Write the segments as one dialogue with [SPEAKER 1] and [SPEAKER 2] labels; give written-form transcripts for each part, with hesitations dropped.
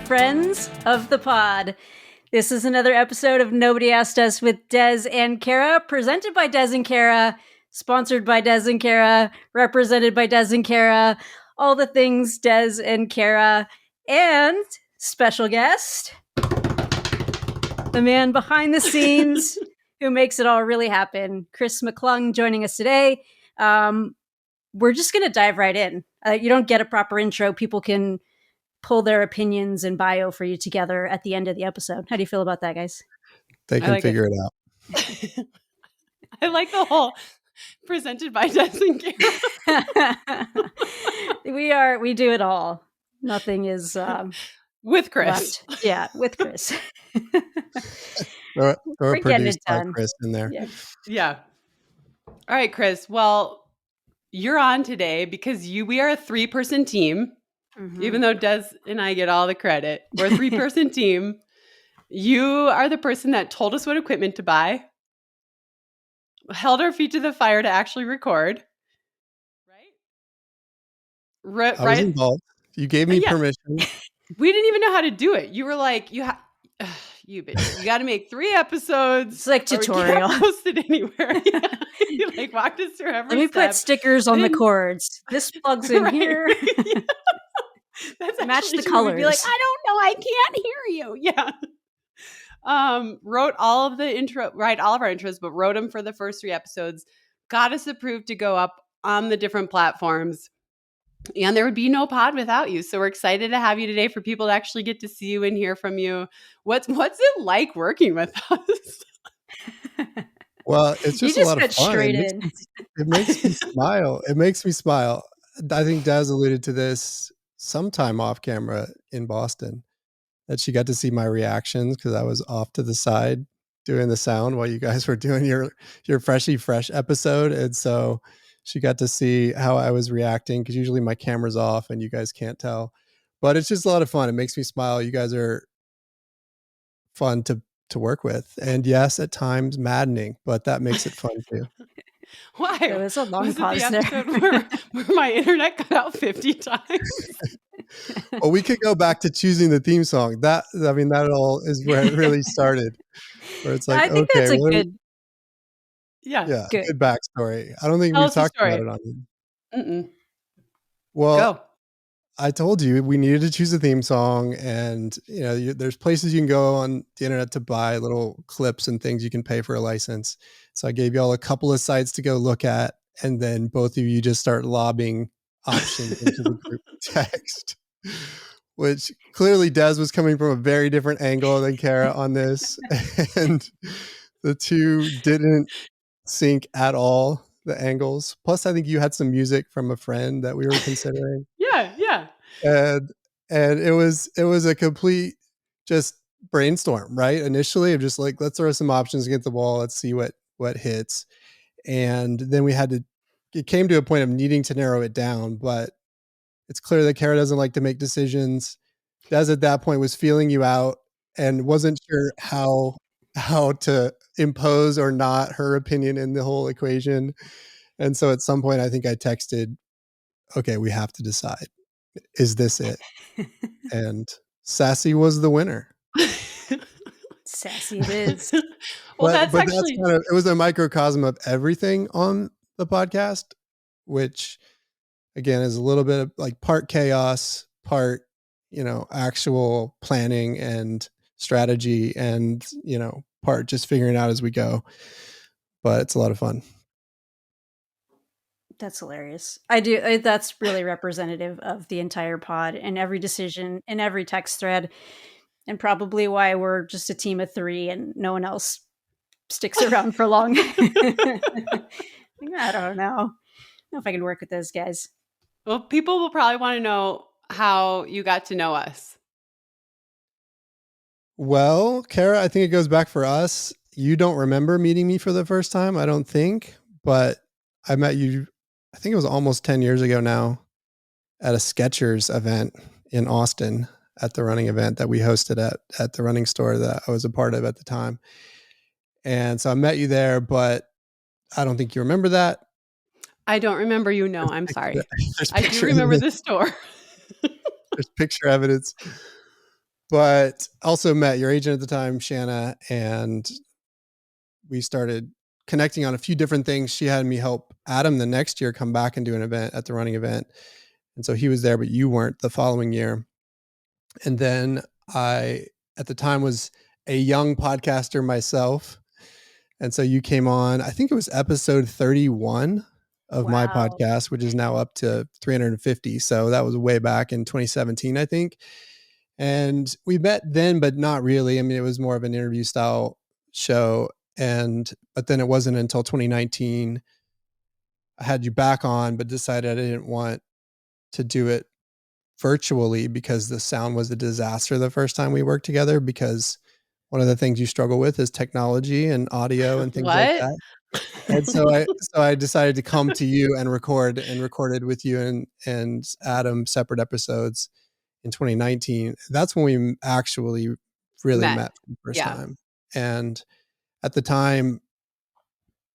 [SPEAKER 1] friends of the pod. This is another episode of Nobody Asked Us with Des and Kara, presented by Des and Kara, sponsored by Des and Kara, represented by Des and Kara, all the things Des and Kara, and special guest, the man behind the scenes who makes it all really happen, Chris McClung, joining us today. We're just going to dive right in. You don't get a proper intro. People can pull their opinions and bio for you together at the end of the episode. How do you feel about that, guys?
[SPEAKER 2] They can figure it out.
[SPEAKER 3] I like the whole presented by Des and Kara.
[SPEAKER 1] We do it all. Nothing is
[SPEAKER 3] with Chris.
[SPEAKER 1] Left. Yeah, with Chris.
[SPEAKER 2] We're
[SPEAKER 1] getting
[SPEAKER 2] produced by
[SPEAKER 1] done.
[SPEAKER 2] Chris in there.
[SPEAKER 3] Yeah. All right, Chris. Well, you're on today because we are a 3-person team. Mm-hmm. Even though Des and I get all the credit, we're a 3-person team. You are the person that told us what equipment to buy, held our feet to the fire to actually record. Right?
[SPEAKER 2] I was involved. You gave me permission.
[SPEAKER 3] We didn't even know how to do it. You were like, you bitch, you got to make 3 episodes.
[SPEAKER 1] It's like tutorial.
[SPEAKER 3] We can't post it anywhere. Yeah. You like walked us through every
[SPEAKER 1] Let me
[SPEAKER 3] step.
[SPEAKER 1] put stickers on the cords. This plugs in here.
[SPEAKER 3] Yeah. That's
[SPEAKER 1] match the
[SPEAKER 3] true.
[SPEAKER 1] colors.
[SPEAKER 3] We'd be like, I don't know, I can't hear you. Yeah. Wrote all of our intros, but wrote them for the first 3 episodes. Got us approved to go up on the different platforms. And there would be no pod without you. So we're excited to have you today for people to actually get to see you and hear from you. What's it like working with us?
[SPEAKER 2] Well, it's just a lot of fun.
[SPEAKER 1] Straight
[SPEAKER 2] it makes me smile. It makes me smile. I think Des alluded to this sometime off camera in Boston, that she got to see my reactions because I was off to the side doing the sound while you guys were doing your Freshly Fresh episode. And so she got to see how I was reacting because usually my camera's off and you guys can't tell. But it's just a lot of fun. It makes me smile. You guys are fun to work with. And yes, at times maddening, but that makes it fun too.
[SPEAKER 3] Why?
[SPEAKER 1] There was a long pause
[SPEAKER 3] the episode where my internet cut out 50 times.
[SPEAKER 2] Well, we could go back to choosing the theme song. That all is where it really started. Where it's like,
[SPEAKER 1] I think that's a good.
[SPEAKER 2] Good backstory. I don't think we've talked about it on it. Well,
[SPEAKER 3] go.
[SPEAKER 2] I told you we needed to choose a theme song, and there's places you can go on the internet to buy little clips and things you can pay for a license. So I gave y'all a couple of sites to go look at, and then both of you just start lobbing options into the group text, which clearly Des was coming from a very different angle than Kara on this, and the two didn't sync at all, the angles. Plus, I think you had some music from a friend that we were considering.
[SPEAKER 3] Yeah.
[SPEAKER 2] And it was a complete just brainstorm, right? Initially, of just like, let's throw some options against the wall. Let's see what hits. And then it came to a point of needing to narrow it down, but it's clear that Kara doesn't like to make decisions. Des at that point was feeling you out and wasn't sure how to impose or not her opinion in the whole equation. And so at some point, I think I texted, okay, we have to decide. Is this it? And Sassy was the winner.
[SPEAKER 1] Sassy it is.
[SPEAKER 3] Well,
[SPEAKER 2] that's it was a microcosm of everything on the podcast, which again is a little bit of like part chaos, part, actual planning and strategy, and, part just figuring out as we go. But it's a lot of fun.
[SPEAKER 1] That's hilarious. I do. That's really representative of the entire pod and every decision in every text thread, and probably why we're just a team of 3 and no one else sticks around for long. I don't know if I can work with those guys.
[SPEAKER 3] Well, people will probably want to know how you got to know us.
[SPEAKER 2] Well, Kara, I think it goes back for us. You don't remember meeting me for the first time, I don't think, but I met you, I think it was almost 10 years ago now, at a Skechers event in Austin, at the running event that we hosted at the running store that I was a part of at the time. And so I met you there, but I don't think you remember that.
[SPEAKER 3] I don't remember you. No, I'm sorry. I do remember the store.
[SPEAKER 2] There's picture evidence. But also met your agent at the time, Shanna, and we started connecting on a few different things. She had me help Adam the next year come back and do an event at the running event. And so he was there, but you weren't the following year. And then I, at the time, was a young podcaster myself. And so you came on, I think it was episode 31 of my podcast, which is now up to 350. So that was way back in 2017, I think. And we met then, but not really. I mean, it was more of an interview style show. But then it wasn't until 2019 I had you back on, but decided I didn't want to do it virtually because the sound was a disaster the first time we worked together, because one of the things you struggle with is technology and audio and things like that. And so I decided to come to you and recorded with you and Adam separate episodes in 2019. That's when we actually really met for the first time. And at the time,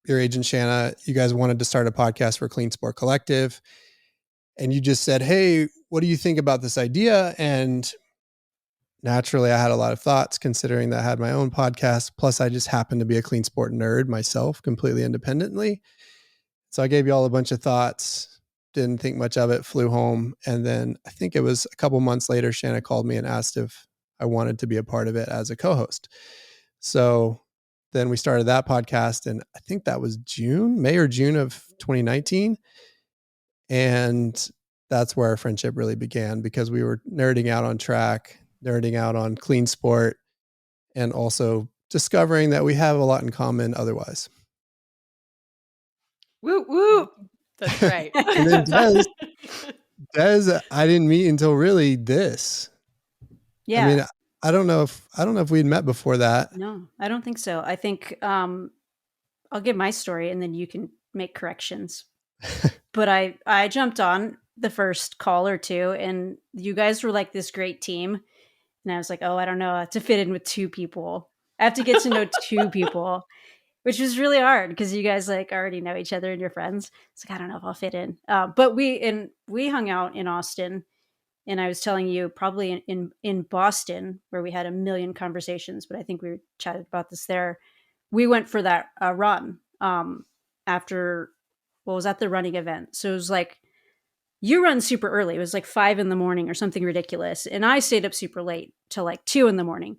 [SPEAKER 2] your agent Shanna, you guys wanted to start a podcast for Clean Sport Collective. And you just said, hey, what do you think about this idea? And naturally, I had a lot of thoughts considering that I had my own podcast. Plus, I just happened to be a clean sport nerd myself, completely independently. So I gave you all a bunch of thoughts, didn't think much of it, flew home. And then I think it was a couple months later, Shanna called me and asked if I wanted to be a part of it as a co-host. So then we started that podcast. And I think that was May or June of 2019. And that's where our friendship really began, because we were nerding out on track, nerding out on clean sport, and also discovering that we have a lot in common otherwise.
[SPEAKER 3] Woo, woo. That's right.
[SPEAKER 2] And then Des, I didn't meet until really this.
[SPEAKER 1] Yeah.
[SPEAKER 2] I mean, I don't know if we'd met before that.
[SPEAKER 1] No, I don't think so. I think I'll give my story and then you can make corrections. But I jumped on the first call or two, and you guys were like this great team. And I was like, oh, I don't know, I have to fit in with two people. I have to get to know two people, which was really hard because you guys like already know each other and you're friends. It's like, I don't know if I'll fit in. But we hung out in Austin, and I was telling you probably in Boston, where we had a million conversations, but I think we chatted about this there. We went for that run after what was at the running event. So it was like, you run super early. It was like 5 a.m. or something ridiculous. And I stayed up super late till like 2 a.m.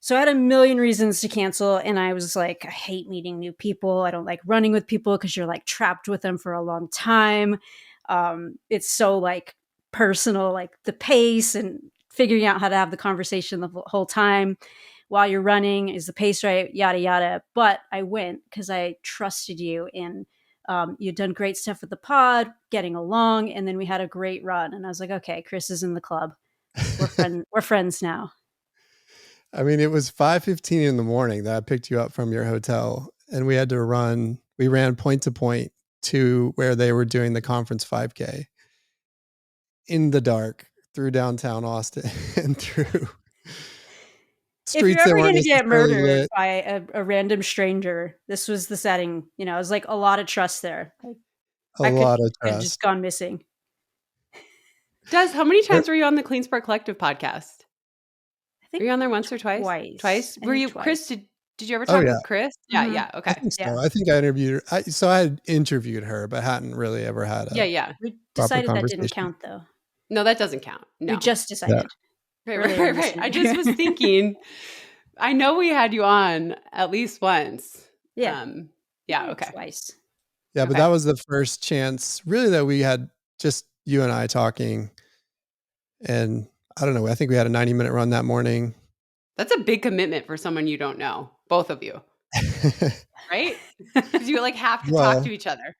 [SPEAKER 1] So I had a million reasons to cancel. And I was like, I hate meeting new people. I don't like running with people because you're like trapped with them for a long time. It's so like personal, like the pace and figuring out how to have the conversation the whole time while you're running. Is the pace right? Yada, yada. But I went because I trusted you, and you'd done great stuff with the pod, getting along, and then we had a great run. And I was like, okay, Chris is in the club. We're friends now.
[SPEAKER 2] I mean, it was 5:15 in the morning that I picked you up from your hotel, and we had to run. We ran point to point to where they were doing the conference 5K in the dark through downtown Austin and through streets
[SPEAKER 1] if you're
[SPEAKER 2] that
[SPEAKER 1] ever
[SPEAKER 2] weren't
[SPEAKER 1] going to get
[SPEAKER 2] necessarily
[SPEAKER 1] murdered
[SPEAKER 2] lit.
[SPEAKER 1] by a random stranger, this was the setting. You know, it was like a lot of trust there.
[SPEAKER 2] A lot of
[SPEAKER 1] could have
[SPEAKER 2] trust.
[SPEAKER 1] just gone missing.
[SPEAKER 3] Des, how many times were you on the Clean Sport Collective podcast?
[SPEAKER 1] I think
[SPEAKER 3] were you on there once or twice?
[SPEAKER 1] Twice.
[SPEAKER 3] Were you
[SPEAKER 1] twice.
[SPEAKER 3] Chris? Did you ever talk with Chris?
[SPEAKER 1] Mm-hmm.
[SPEAKER 3] Yeah. Okay.
[SPEAKER 2] I think so.
[SPEAKER 1] Yeah.
[SPEAKER 2] I think I interviewed her. So I had interviewed her, but hadn't really ever had a
[SPEAKER 3] Yeah.
[SPEAKER 1] We decided that didn't count, though.
[SPEAKER 3] No, that doesn't count. No.
[SPEAKER 1] We just decided.
[SPEAKER 3] Yeah. Right. I just was thinking, I know we had you on at least once.
[SPEAKER 1] Yeah.
[SPEAKER 3] Okay.
[SPEAKER 1] Twice.
[SPEAKER 2] Yeah, but that was the first chance really that we had just you and I talking. And I don't know, I think we had a 90-minute run that morning.
[SPEAKER 3] That's a big commitment for someone you don't know, both of you. Right? Because you like have to talk to each other.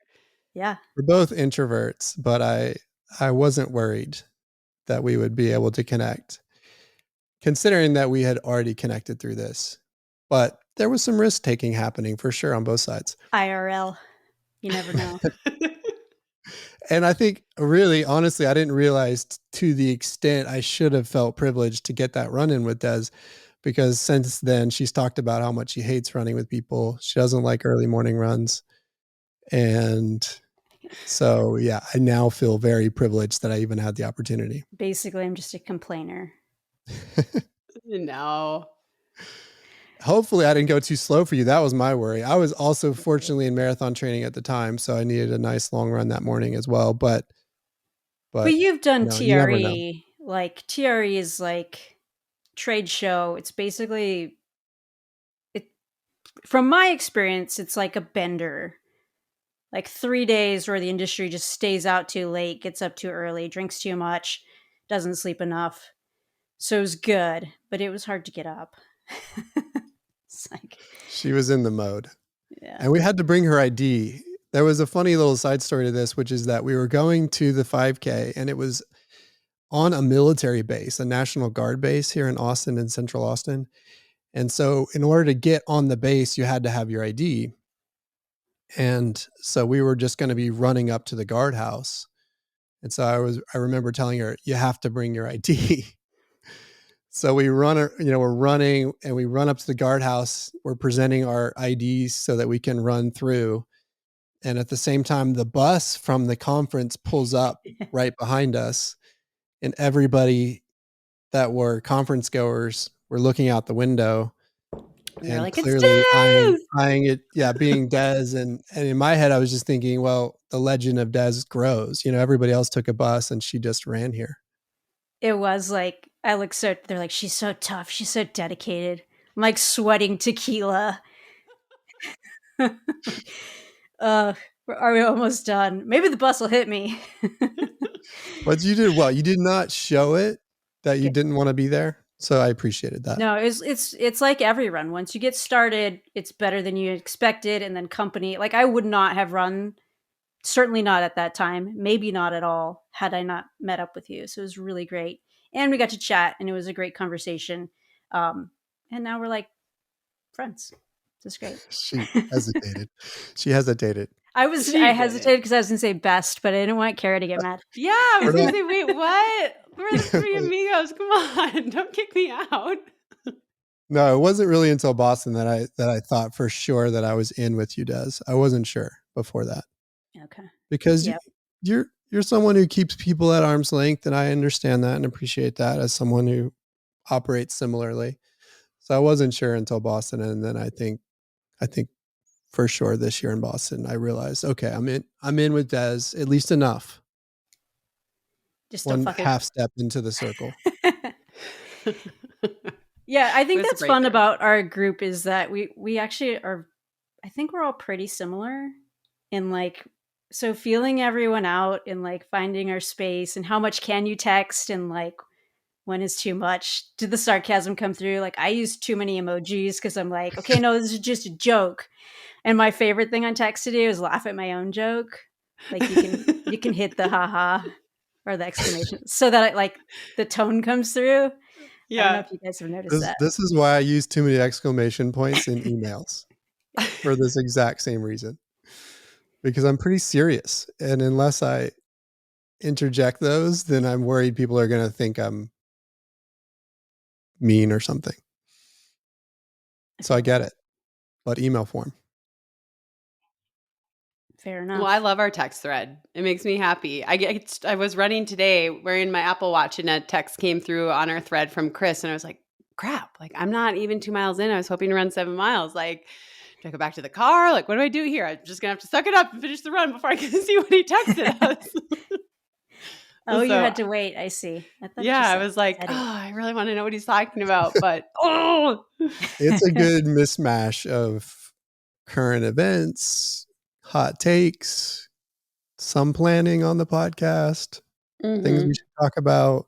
[SPEAKER 1] Yeah.
[SPEAKER 2] We're both introverts, but I wasn't worried that we would be able to connect, considering that we had already connected through this. But there was some risk taking happening for sure on both sides.
[SPEAKER 1] IRL. You never know.
[SPEAKER 2] And I think really, honestly, I didn't realize to the extent I should have felt privileged to get that run in with Des, because since then she's talked about how much she hates running with people. She doesn't like early morning runs. And so, yeah, I now feel very privileged that I even had the opportunity.
[SPEAKER 1] Basically, I'm just a complainer.
[SPEAKER 3] No.
[SPEAKER 2] Hopefully I didn't go too slow for you. That was my worry. I was also fortunately in marathon training at the time, so I needed a nice long run that morning as well. But
[SPEAKER 1] you've done
[SPEAKER 2] you never know.
[SPEAKER 1] TRE. Like TRE is like trade show. It's basically from my experience, it's like a bender. Like 3 days where the industry just stays out too late, gets up too early, drinks too much, doesn't sleep enough. So it was good, but it was hard to get up. It's like,
[SPEAKER 2] She was in the mode.
[SPEAKER 1] yeah.
[SPEAKER 2] And we had to bring her ID. There was a funny little side story to this, which is that we were going to the 5K and it was on a military base, a National Guard base here in Austin, in Central Austin. And so in order to get on the base, you had to have your ID. And so we were just going to be running up to the guardhouse. And so I remember telling her, you have to bring your ID. So we run, we're running and we run up to the guardhouse. We're presenting our IDs so that we can run through. And at the same time, the bus from the conference pulls up right behind us. And everybody that were conference goers were looking out the window.
[SPEAKER 1] You're
[SPEAKER 2] And
[SPEAKER 1] like,
[SPEAKER 2] clearly
[SPEAKER 1] it's
[SPEAKER 2] eyeing it, being Des. And in my head, I was just thinking, well, the legend of Des grows. Everybody else took a bus and she just ran here.
[SPEAKER 1] It was like, they're like, she's so tough. She's so dedicated. I'm like sweating tequila. Are we almost done? Maybe the bus will hit me.
[SPEAKER 2] But you did well. You did not show it that you didn't want to be there. So I appreciated that.
[SPEAKER 1] No, it's like every run. Once you get started, it's better than you expected. And then company, like I would not have run, certainly not at that time, maybe not at all, had I not met up with you. So it was really great. And we got to chat and it was a great conversation. And now we're like friends. It's great.
[SPEAKER 2] She hesitated. She hesitated.
[SPEAKER 1] I hesitated because I was going to say best, but I didn't want Kara to get mad.
[SPEAKER 3] Yeah, I was going to say, wait, what? We're the three amigos. Come on, don't kick me out.
[SPEAKER 2] No, it wasn't really until Boston that I thought for sure that I was in with you, Des. I wasn't sure before that.
[SPEAKER 1] Okay.
[SPEAKER 2] Because you're someone who keeps people at arm's length, and I understand that and appreciate that as someone who operates similarly. So I wasn't sure until Boston, and then I think for sure this year in Boston, I realized, okay, I'm in with Des, at least enough.
[SPEAKER 1] Just
[SPEAKER 2] one half step into the circle.
[SPEAKER 1] Yeah, I think that's fun about our group is that we actually are, I think we're all pretty similar in like, so feeling everyone out and like finding our space and how much can you text and like when is too much? Did the sarcasm come through? Like I use too many emojis because I'm like, okay, no, this is just a joke. And my favorite thing on text to do is laugh at my own joke. Like you can hit the haha or the exclamation so that like the tone comes through. Yeah. I don't know if you guys have noticed that.
[SPEAKER 2] This is why I use too many exclamation points in emails for this exact same reason. Because I'm pretty serious. And unless I interject those, then I'm worried people are going to think I'm mean or something. So I get it. But email form.
[SPEAKER 1] Fair enough.
[SPEAKER 3] Well, I love our text thread. It makes me happy. I was running today wearing my Apple Watch and a text came through on our thread from Chris. And I was like, crap, like I'm not even 2 miles in. I was hoping to run 7 miles. Like, do I go back to the car? Like, what do I do here? I'm just going to have to suck it up and finish the run before I can see what he texted us.
[SPEAKER 1] Oh, so, you had to wait. I see.
[SPEAKER 3] I was like, I really want to know what he's talking about. But,
[SPEAKER 2] It's a good mismatch of current events, hot takes, some planning on the podcast, things we should talk about.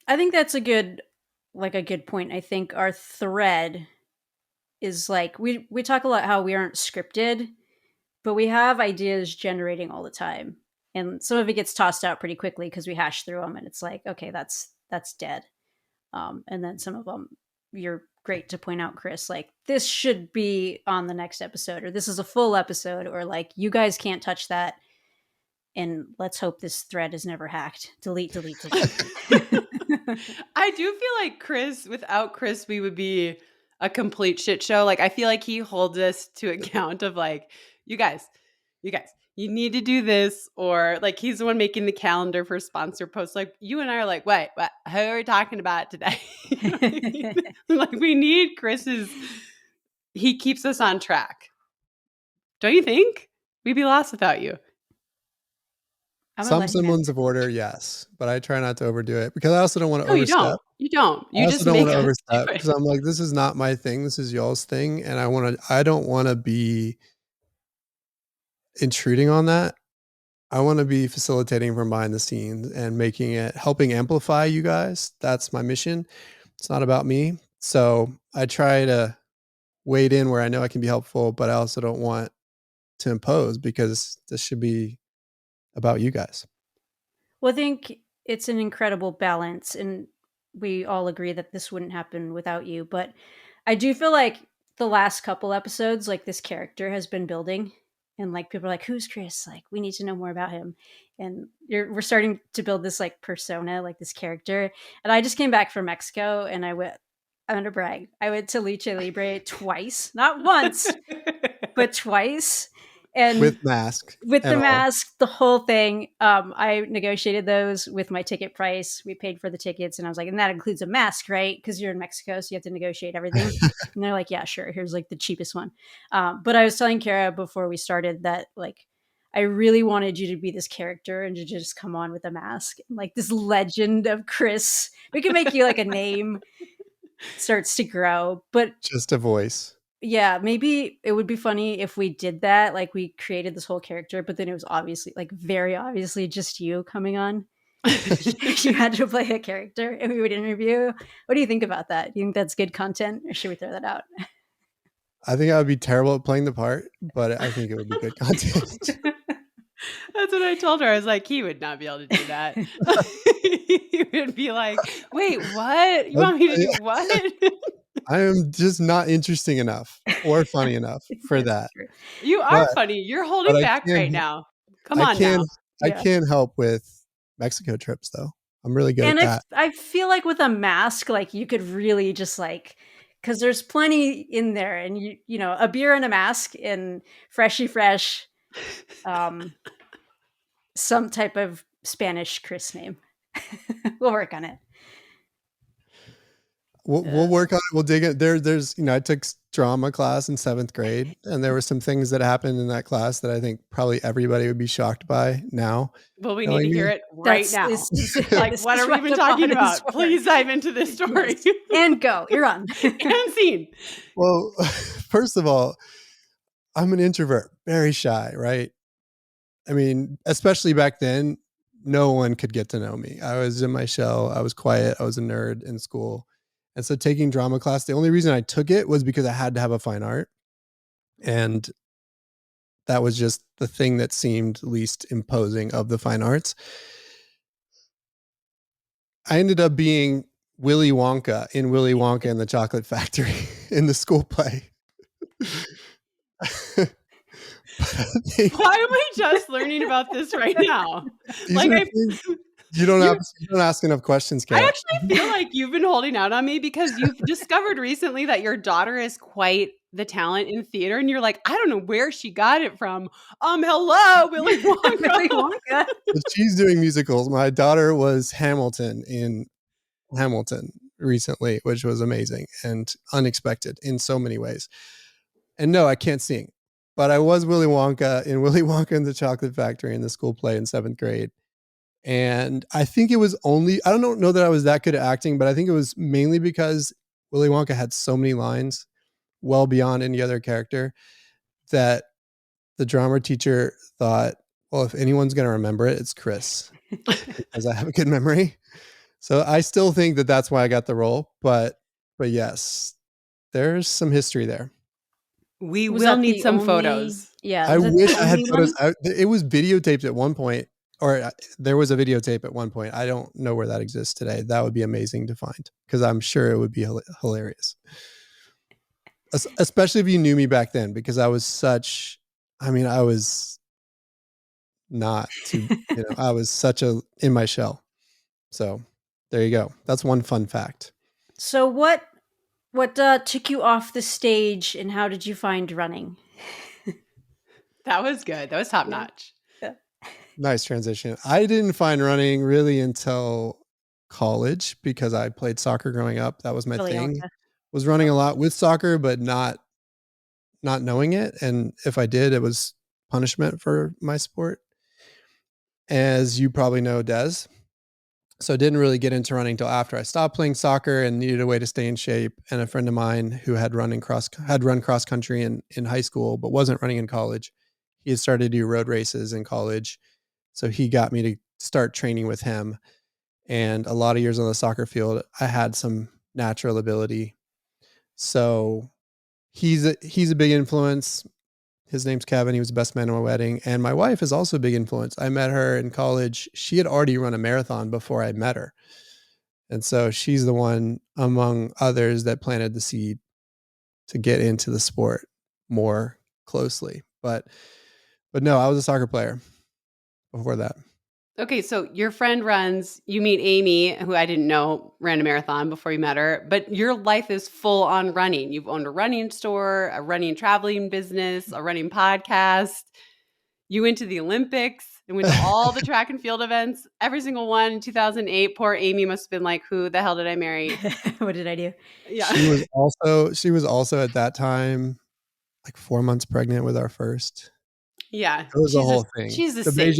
[SPEAKER 1] I think that's a good point. I think our thread is like, we talk a lot how we aren't scripted, but we have ideas generating all the time. And some of it gets tossed out pretty quickly because we hash through them and it's like, okay, that's dead. And then some of them, you're great to point out, Chris, like this should be on the next episode, or this is a full episode, or like you guys can't touch that. And let's hope this thread is never hacked. Delete.
[SPEAKER 3] I do feel like without Chris, we would be a complete shit show. Like I feel like he holds us to account of like, you guys, you need to do this, or like he's the one making the calendar for sponsor posts. Like you and I are like, wait, what? Who are we talking about today? You know what I mean? Like we need Chris's. He keeps us on track. Don't you think? We'd be lost without you.
[SPEAKER 2] Some semblance of order, yes, but I try not to overdo it because I also don't want to overstep.
[SPEAKER 3] You don't. You
[SPEAKER 2] I
[SPEAKER 3] just
[SPEAKER 2] also don't
[SPEAKER 3] make
[SPEAKER 2] want to
[SPEAKER 3] us
[SPEAKER 2] overstep
[SPEAKER 3] do it.
[SPEAKER 2] because I'm like, this is not my thing. This is y'all's thing, and I don't want to be intruding on that. I want to be facilitating from behind the scenes and helping amplify you guys. That's my mission. It's not about me. So I try to wade in where I know I can be helpful, but I also don't want to impose because this should be about you guys.
[SPEAKER 1] Well, I think it's an incredible balance, and we all agree that this wouldn't happen without you. But I do feel like the last couple episodes, like this character has been building, and like people are like, "Who's Chris?" Like, we need to know more about him, and we're starting to build this like persona, like this character. And I just came back from Mexico, and I'm gonna brag. I went to Lucha Libre twice, not once, but twice. And
[SPEAKER 2] with mask,
[SPEAKER 1] with the mask, the whole thing. I negotiated those with my ticket price. We paid for the tickets, and I was like, and that includes a mask, right? Because you're in Mexico, so you have to negotiate everything. And they're like, yeah, sure. Here's like the cheapest one. But I was telling Kara before we started that like I really wanted you to be this character and to just come on with a mask, like this legend of Chris. We can make you like a name starts to grow, but
[SPEAKER 2] just a voice.
[SPEAKER 1] Yeah, maybe it would be funny if we did that. Like we created this whole character, but then it was obviously, like very obviously, just you coming on. You had to play a character, and we would interview. What do you think about that? Do you think that's good content, or should we throw that out?
[SPEAKER 2] I think I would be terrible at playing the part, but I think it would be good content.
[SPEAKER 3] That's what I told her. I was like, he would not be able to do that. He would be like, wait, what? You want me to do what?
[SPEAKER 2] I am just not interesting enough or funny enough for that.
[SPEAKER 3] You are funny. You're holding back right now. Come on now.
[SPEAKER 2] I can help with Mexico trips though. I'm really good at that.
[SPEAKER 1] I feel like with a mask, like you could really just like, because there's plenty in there, and you know, a beer and a mask and freshy fresh, some type of Spanish Chris name. We'll work on it.
[SPEAKER 2] We'll work on it. We'll dig it. There's, I took drama class in 7th grade, and there were some things that happened in that class that I think probably everybody would be shocked by now.
[SPEAKER 3] Well, we need to hear it right now. Like, what are we even talking about? Please dive into this story.
[SPEAKER 1] And go. You're on.
[SPEAKER 3] And scene.
[SPEAKER 2] Well, first of all, I'm an introvert, very shy, right? I mean, especially back then, no one could get to know me. I was in my shell. I was quiet. I was a nerd in school. And so taking drama class, the only reason I took it was because I had to have a fine art. And that was just the thing that seemed least imposing of the fine arts. I ended up being Willy Wonka in Willy Wonka and the Chocolate Factory in the school play.
[SPEAKER 3] Why am I just learning about this right now?
[SPEAKER 2] Like you don't ask enough questions, Kara.
[SPEAKER 3] I actually feel like you've been holding out on me because you've discovered recently that your daughter is quite the talent in theater, and you're like, I don't know where she got it from. Hello, Willy Wonka.
[SPEAKER 1] Willy Wonka.
[SPEAKER 2] She's doing musicals. My daughter was Hamilton in Hamilton recently, which was amazing and unexpected in so many ways. And no, I can't sing, but I was Willy Wonka in Willy Wonka and the Chocolate Factory in the school play in 7th grade. And I think it was I don't know that I was that good at acting, but I think it was mainly because Willy Wonka had so many lines well beyond any other character that the drama teacher thought, well, if anyone's going to remember it, it's Chris, because I have a good memory. So I still think that that's why I got the role. But yes, there's some history there.
[SPEAKER 3] We will need some photos.
[SPEAKER 1] Yeah.
[SPEAKER 2] I wish I had photos. It was videotaped at one point. Or there was a videotape at one point. I don't know where that exists today. That would be amazing to find because I'm sure it would be hilarious. Especially if you knew me back then, because I was not too, I was such in my shell. So there you go. That's one fun fact.
[SPEAKER 1] So what took you off the stage, and how did you find running?
[SPEAKER 3] That was good. That was top notch.
[SPEAKER 2] Nice transition. I didn't find running really until college because I played soccer growing up. That was my
[SPEAKER 1] Willy
[SPEAKER 2] thing.
[SPEAKER 1] Wonka.
[SPEAKER 2] Was running a lot with soccer, but not knowing it. And if I did, it was punishment for my sport. As you probably know, Des. So I didn't really get into running until after I stopped playing soccer and needed a way to stay in shape. And a friend of mine who had run cross country in high school, but wasn't running in college. He had started to do road races in college. So he got me to start training with him. And a lot of years on the soccer field, I had some natural ability. So he's a big influence. His name's Kevin. He was the best man at my wedding. And my wife is also a big influence. I met her in college. She had already run a marathon before I met her. And so she's the one among others that planted the seed to get into the sport more closely. But no, I was a soccer player before that.
[SPEAKER 3] Okay, so your friend you meet Amy, who I didn't know ran a marathon before you met her, but your life is full on running. You've owned a running store, a running traveling business, a running podcast. You went to the Olympics and went to all the track and field events, every single one in 2008. Poor Amy must have been like, who the hell did I marry?
[SPEAKER 1] What did I do?
[SPEAKER 3] Yeah.
[SPEAKER 2] She was also at that time like 4 months pregnant with our first.
[SPEAKER 3] Yeah.
[SPEAKER 2] It was a whole thing.
[SPEAKER 3] She's a
[SPEAKER 2] The
[SPEAKER 3] saint.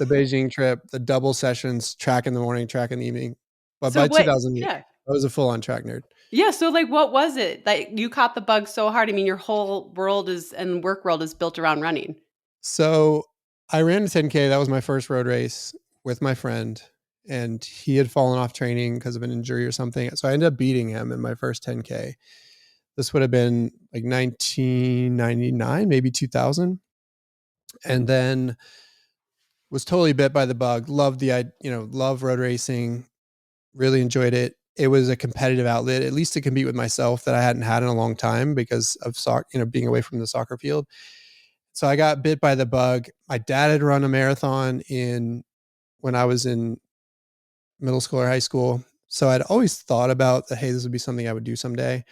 [SPEAKER 2] Beijing trip, the double sessions, track in the morning, track in the evening. But
[SPEAKER 3] So
[SPEAKER 2] by
[SPEAKER 3] what-
[SPEAKER 2] 2008,
[SPEAKER 3] yeah.
[SPEAKER 2] I was a full on track nerd.
[SPEAKER 3] Yeah. So like, what was it that you caught the bug so hard? I mean, your whole world and work world is built around running.
[SPEAKER 2] So I ran a 10K. That was my first road race with my friend. And he had fallen off training because of an injury or something. So I ended up beating him in my first 10K. This would have been like 1999, maybe 2000. And then was totally bit by the bug. Loved love road racing. Really enjoyed it. It was a competitive outlet, at least to compete with myself that I hadn't had in a long time because of being away from the soccer field. So I got bit by the bug. My dad had run a marathon when I was in middle school or high school. So I'd always thought about hey, this would be something I would do someday.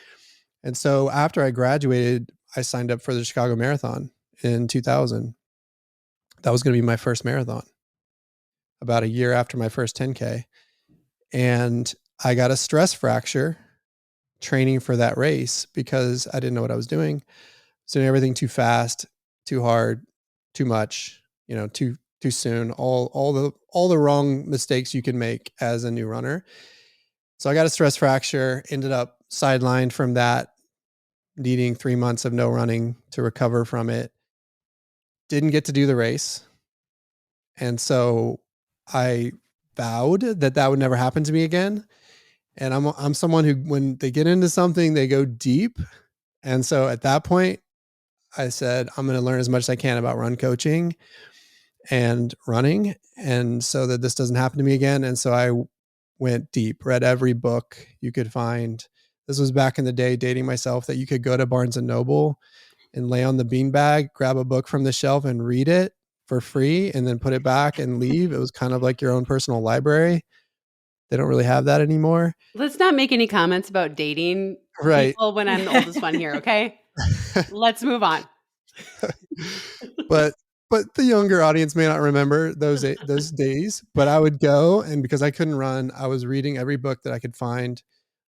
[SPEAKER 2] And so after I graduated, I signed up for the Chicago Marathon in 2000. That was going to be my first marathon about a year after my first 10K. And I got a stress fracture training for that race because I didn't know what I was doing. I was doing everything too fast, too hard, too much, too soon, all the wrong mistakes you can make as a new runner. So I got a stress fracture, ended up sidelined from that, needing 3 months of no running to recover from it. Didn't get to do the race. And so I vowed that would never happen to me again. And I'm someone who, when they get into something, they go deep. And so at that point, I said, I'm going to learn as much as I can about run coaching and running, and so that this doesn't happen to me again. And so I went deep, read every book you could find. This was back in the day, dating myself, that you could go to Barnes and Noble and lay on the beanbag, grab a book from the shelf and read it for free and then put it back and leave. It was kind of like your own personal library. They don't really have that anymore.
[SPEAKER 3] Let's not make any comments about dating people when I'm the oldest one here, okay? Let's move on.
[SPEAKER 2] But the younger audience may not remember those days. But I would go, and because I couldn't run, I was reading every book that I could find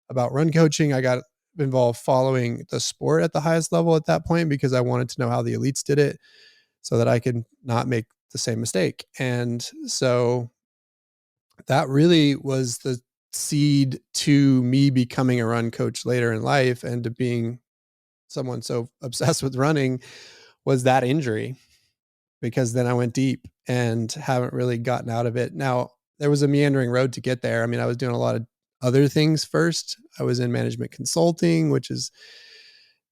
[SPEAKER 2] about run coaching. I got involved following the sport at the highest level at that point because I wanted to know how the elites did it so that I could not make the same mistake. And so that really was the seed to me becoming a run coach later in life, and to being someone so obsessed with running was that injury, because then I went deep and haven't really gotten out of it. Now, there was a meandering road to get there. I mean, I was doing a lot of other things first. I was in management consulting, which is,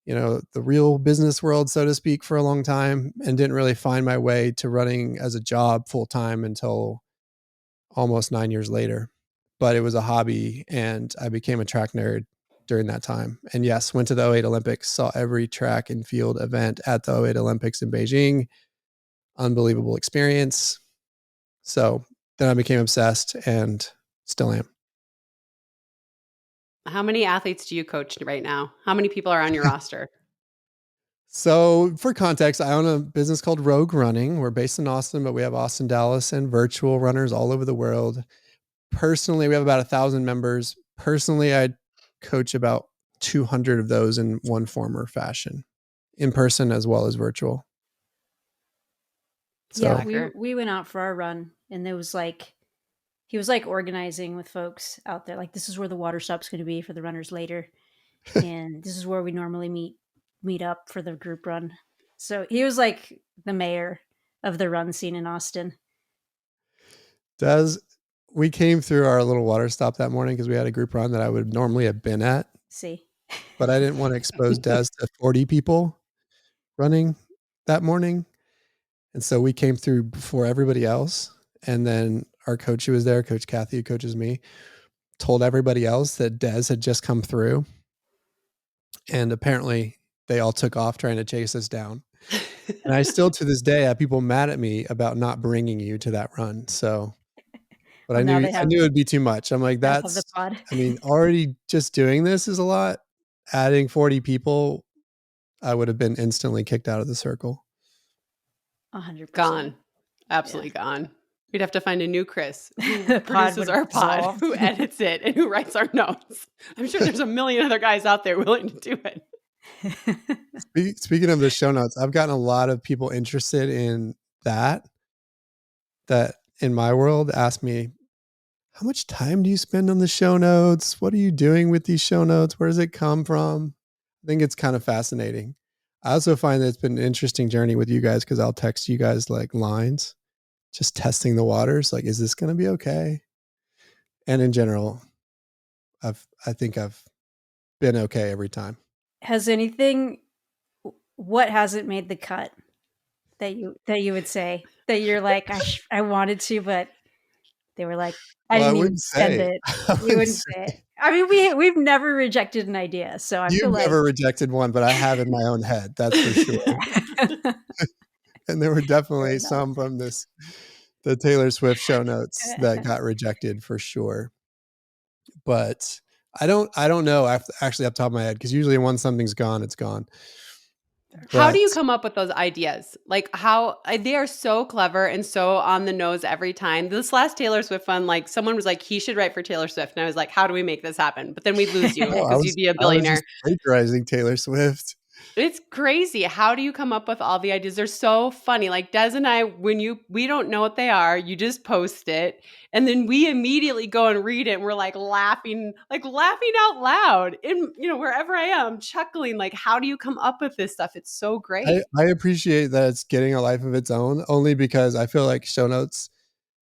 [SPEAKER 2] the real business world, so to speak, for a long time, and didn't really find my way to running as a job full time until almost 9 years later. But it was a hobby, and I became a track nerd during that time. And yes, went to the 2008 Olympics, saw every track and field event at the 2008 Olympics in Beijing. Unbelievable experience. So then I became obsessed and still am.
[SPEAKER 3] How many athletes do you coach right now? How many people are on your roster?
[SPEAKER 2] So for context, I own a business called Rogue Running. We're based in Austin, but we have Austin, Dallas, and virtual runners all over the world. Personally, we have about 1,000 members. Personally, I coach about 200 of those in one form or fashion, in person as well as virtual.
[SPEAKER 1] Yeah,
[SPEAKER 2] So
[SPEAKER 1] we went out for our run, and there was like he was like organizing with folks out there. Like, this is where the water stop's going to be for the runners later, and this is where we normally meet up for the group run. So he was like the mayor of the run scene in Austin.
[SPEAKER 2] we came through our little water stop that morning because we had a group run that I would normally have been at,
[SPEAKER 1] See,
[SPEAKER 2] but I didn't want to expose Des to 40 people running that morning. And so we came through before everybody else. And then our coach who was there, Coach Kathy, who coaches me, told everybody else that Des had just come through. And apparently they all took off trying to chase us down. And I still to this day have people mad at me about not bringing you to that run. So, but
[SPEAKER 1] well,
[SPEAKER 2] I knew it'd be too much. I'm like,
[SPEAKER 1] the pod.
[SPEAKER 2] I mean, already just doing this is a lot. Adding 40 people, I would have been instantly kicked out of the circle.
[SPEAKER 1] 100%.
[SPEAKER 3] Gone. Absolutely gone. We'd have to find a new Chris who produces our pod, who edits it, and who writes our notes. I'm sure there's a million other guys out there willing to do it.
[SPEAKER 2] Speaking of the show notes, I've gotten a lot of people interested in that in my world ask me, how much time do you spend on the show notes? What are you doing with these show notes? Where does it come from? I think it's kind of fascinating. I also find that it's been an interesting journey with you guys because I'll text you guys like lines, just testing the waters. Like, is this going to be okay? And in general, I think I've been okay every time.
[SPEAKER 1] What hasn't made the cut that you would say that you're like, I wanted to, but they were like, I didn't even send it. You wouldn't say it. I mean, we've never rejected an idea, so I feel like
[SPEAKER 2] you've never rejected one, but I have in my own head. That's for sure. And there were definitely some from the Taylor Swift show notes that got rejected for sure. But I don't know actually off the top of my head, because usually once something's gone, it's gone.
[SPEAKER 3] How do you come up with those ideas? Like they are so clever and so on the nose every time. This last Taylor Swift one, like someone was like, he should write for Taylor Swift. And I was like, how do we make this happen? But then we'd lose you because you'd be a billionaire.
[SPEAKER 2] I was just plagiarizing Taylor Swift.
[SPEAKER 3] It's crazy. How do you come up with all the ideas? They're so funny. Like Des and I, we don't know what they are, you just post it. And then we immediately go and read it. And we're like laughing out loud in, wherever I am, chuckling. Like, how do you come up with this stuff? It's so great.
[SPEAKER 2] I appreciate that it's getting a life of its own, only because I feel like show notes,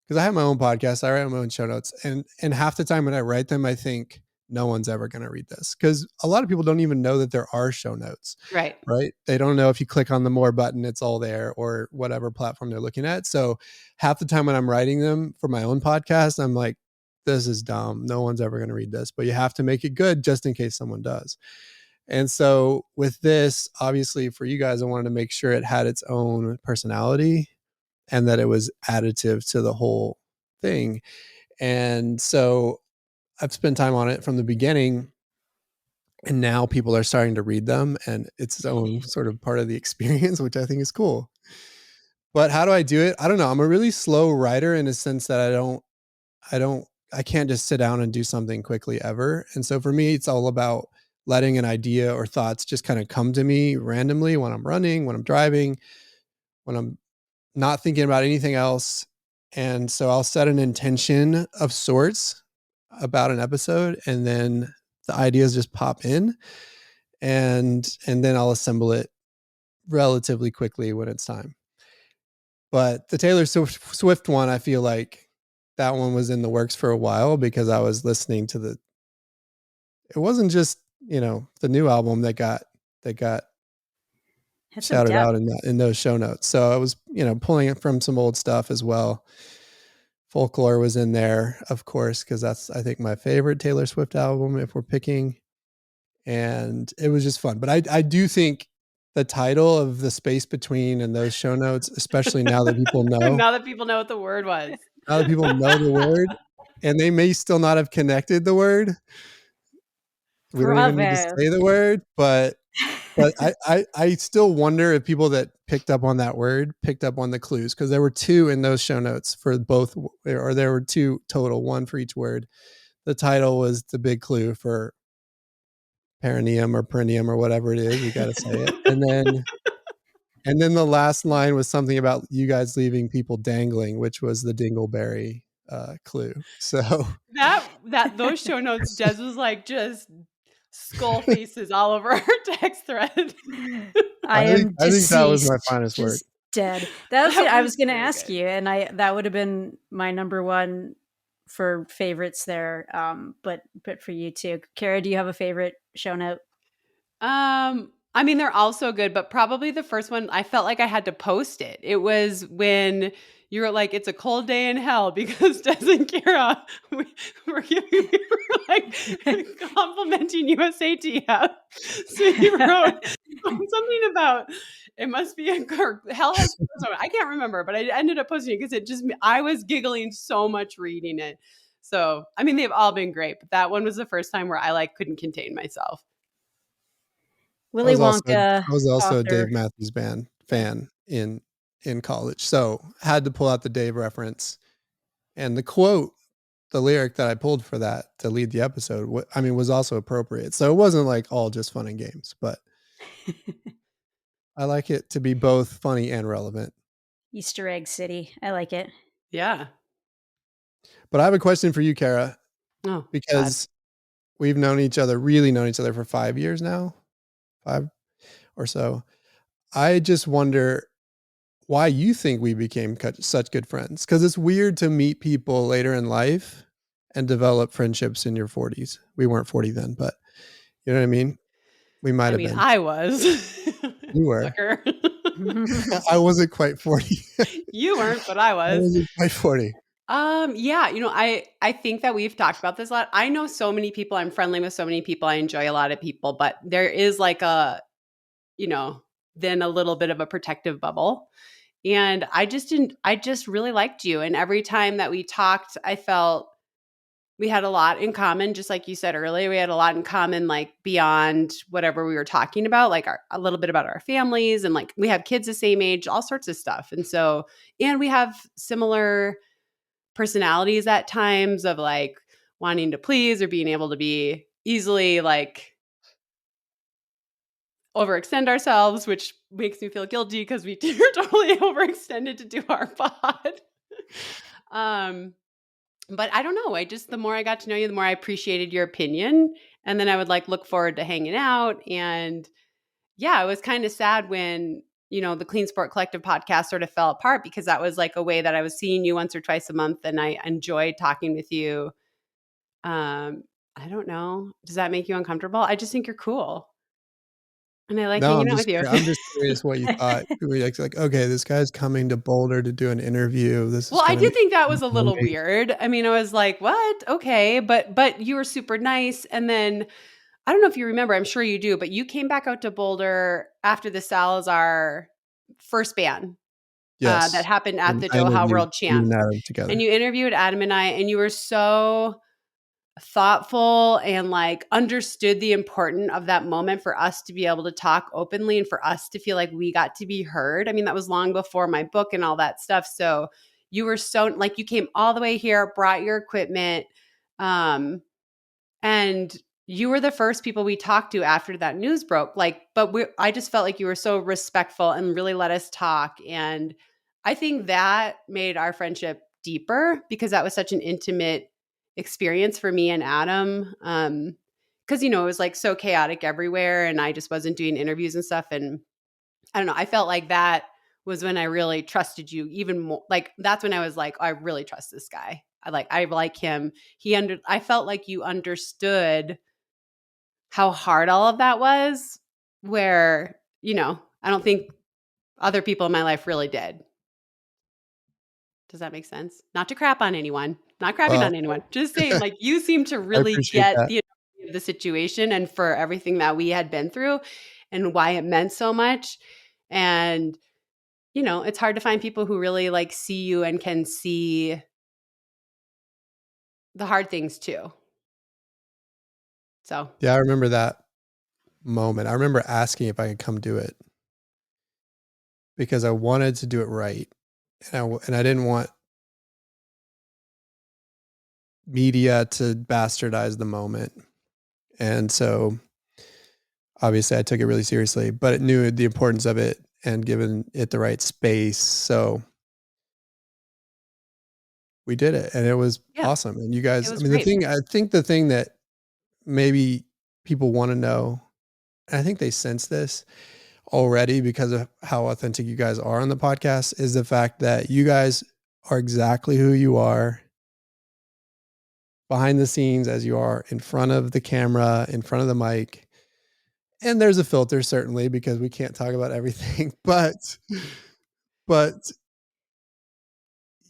[SPEAKER 2] because I have my own podcast, I write my own show notes. And half the time when I write them, I think, no one's ever going to read this, because a lot of people don't even know that there are show notes.
[SPEAKER 3] Right.
[SPEAKER 2] They don't know if you click on the more button, it's all there, or whatever platform they're looking at. So half the time when I'm writing them for my own podcast, I'm like, this is dumb. No one's ever going to read this, but you have to make it good just in case someone does. And so with this, obviously for you guys, I wanted to make sure it had its own personality and that it was additive to the whole thing. And so I've spent time on it from the beginning, and now people are starting to read them, and it's its own sort of part of the experience, which I think is cool. But how do I do it? I don't know. I'm a really slow writer in a sense that I can't just sit down and do something quickly ever. And so for me, it's all about letting an idea or thoughts just kind of come to me randomly when I'm running, when I'm driving, when I'm not thinking about anything else. And so I'll set an intention of sorts about an episode, and then the ideas just pop in, and then I'll assemble it relatively quickly when it's time. But the Taylor Swift one, I feel like that one was in the works for a while, because I was listening to it wasn't just, the new album that got shouted out in those show notes. So I was, pulling it from some old stuff as well. Folklore was in there, of course, because that's, I think, my favorite Taylor Swift album if we're picking. And it was just fun. But I do think the title of The Space Between and those show notes, especially now that people know.
[SPEAKER 3] Now that people know what the word was.
[SPEAKER 2] Now that people know the word, and they may still not have connected the word. We don't even need to say the word, but But I still wonder if people that picked up on that word picked up on the clues, because there were two in those show notes for both, or there were two total, one for each word. The title was the big clue for perineum or perineum or whatever it is. We got to say it. And then the last line was something about you guys leaving people dangling, which was the dingleberry clue. So
[SPEAKER 3] those show notes, Des was like just skull faces all over our text thread.
[SPEAKER 1] I am
[SPEAKER 2] I think that was my
[SPEAKER 1] deceased,
[SPEAKER 2] finest work.
[SPEAKER 1] just dead. That was
[SPEAKER 3] That
[SPEAKER 1] I was
[SPEAKER 3] was
[SPEAKER 1] going to
[SPEAKER 3] very
[SPEAKER 1] ask
[SPEAKER 3] good.
[SPEAKER 1] you, and that would have been my number one for favorites there. But for you too, Kara, do you have a favorite show note?
[SPEAKER 3] I mean, they're all so good, but probably the first one, I felt like I had to post it. It was when you were like, "It's a cold day in hell," because Des and Kara we were like complimenting USATF. So you wrote something about it must be hell has. I can't remember, but I ended up posting it because I was giggling so much reading it. So I mean, they've all been great, but that one was the first time where I like couldn't contain myself.
[SPEAKER 1] Willy Wonka,
[SPEAKER 2] I was also a
[SPEAKER 1] author.
[SPEAKER 2] Dave Matthews Band fan in college, so had to pull out the Dave reference, and the quote, the lyric that I pulled for that to lead the episode, was also appropriate. So it wasn't like all just fun and games, but I like it to be both funny and relevant.
[SPEAKER 1] Easter Egg City. I like it.
[SPEAKER 3] Yeah.
[SPEAKER 2] But I have a question for you, Kara,
[SPEAKER 3] Oh,
[SPEAKER 2] because we've really known each other for 5 years now, 5 or so. I just wonder why you think we became such good friends, because it's weird to meet people later in life and develop friendships in your 40s. We weren't 40 then, but you know what I mean? We might have been.
[SPEAKER 3] I was.
[SPEAKER 2] You were.
[SPEAKER 3] Sucker.
[SPEAKER 2] I wasn't quite 40.
[SPEAKER 3] You weren't, but I
[SPEAKER 2] I
[SPEAKER 3] was.
[SPEAKER 2] wasn't quite 40.
[SPEAKER 3] Yeah, I think that we've talked about this a lot. I know so many people. I'm friendly with so many people. I enjoy a lot of people, but there is like then a little bit of a protective bubble. And I just really liked you. And every time that we talked, I felt we had a lot in common. Just like you said earlier, we had a lot in common, like beyond whatever we were talking about, like a little bit about our families, and like we have kids the same age, all sorts of stuff. And we have similar personalities at times of like wanting to please or being able to be easily like overextend ourselves, which makes me feel guilty because we were totally overextended to do our pod. But I don't know. The more I got to know you, the more I appreciated your opinion. And then I would like look forward to hanging out. And yeah, it was kind of sad when, the Clean Sport Collective podcast sort of fell apart, because that was like a way that I was seeing you once or twice a month. And I enjoyed talking with you. I don't know. Does that make you uncomfortable? I just think you're cool. And I like
[SPEAKER 2] No,
[SPEAKER 3] hanging out with you.
[SPEAKER 2] I'm just curious what you thought. You were like, okay, this guy's coming to Boulder to do an interview. This is
[SPEAKER 3] Well, I
[SPEAKER 2] gonna
[SPEAKER 3] did
[SPEAKER 2] be
[SPEAKER 3] think that was a little
[SPEAKER 2] amazing.
[SPEAKER 3] weird. I mean, I was like, "What? Okay." But you were super nice. And then I don't know if you remember, I'm sure you do, but you came back out to Boulder after the Salazar first ban that
[SPEAKER 2] Yes.
[SPEAKER 3] happened at
[SPEAKER 2] And
[SPEAKER 3] the
[SPEAKER 2] I
[SPEAKER 3] Doha
[SPEAKER 2] interviewed
[SPEAKER 3] World
[SPEAKER 2] you and
[SPEAKER 3] Champs.
[SPEAKER 2] Adam
[SPEAKER 3] And
[SPEAKER 2] together.
[SPEAKER 3] you interviewed Adam and I, and you were so thoughtful and like understood the importance of that moment for us to be able to talk openly and for us to feel like we got to be heard. I mean, that was long before my book and all that stuff. So you were so like, you came all the way here, brought your equipment, and you were the first people we talked to after that news broke. Like, I just felt like you were so respectful and really let us talk. And I think that made our friendship deeper, because that was such an intimate experience for me and Adam. Because it was like so chaotic everywhere, and I just wasn't doing interviews and stuff. And I don't know, I felt like that was when I really trusted you even more. Like, that's when I was like, I really trust this guy. I like him. I felt like you understood how hard all of that was, where, I don't think other people in my life really did. Does that make sense? Not to crap on anyone, not crapping
[SPEAKER 2] Well,
[SPEAKER 3] on anyone. Just saying, like, you seem to
[SPEAKER 2] I
[SPEAKER 3] really
[SPEAKER 2] appreciate
[SPEAKER 3] get
[SPEAKER 2] that.
[SPEAKER 3] the of the situation and for everything that we had been through and why it meant so much. And, it's hard to find people who really like see you and can see the hard things too. So
[SPEAKER 2] Yeah, I remember that. moment. I remember asking if I could come do it because I wanted to do it right. And I didn't want media to bastardize the moment. And so obviously I took it really seriously, but it knew the importance of it and given it the right space. So we did it and it was awesome. And you guys, I mean,
[SPEAKER 3] great.
[SPEAKER 2] I think the thing that maybe people want to know, and I think they sense this already because of how authentic you guys are on the podcast, is the fact that you guys are exactly who you are behind the scenes as you are in front of the camera, in front of the mic. And there's a filter certainly because we can't talk about everything, but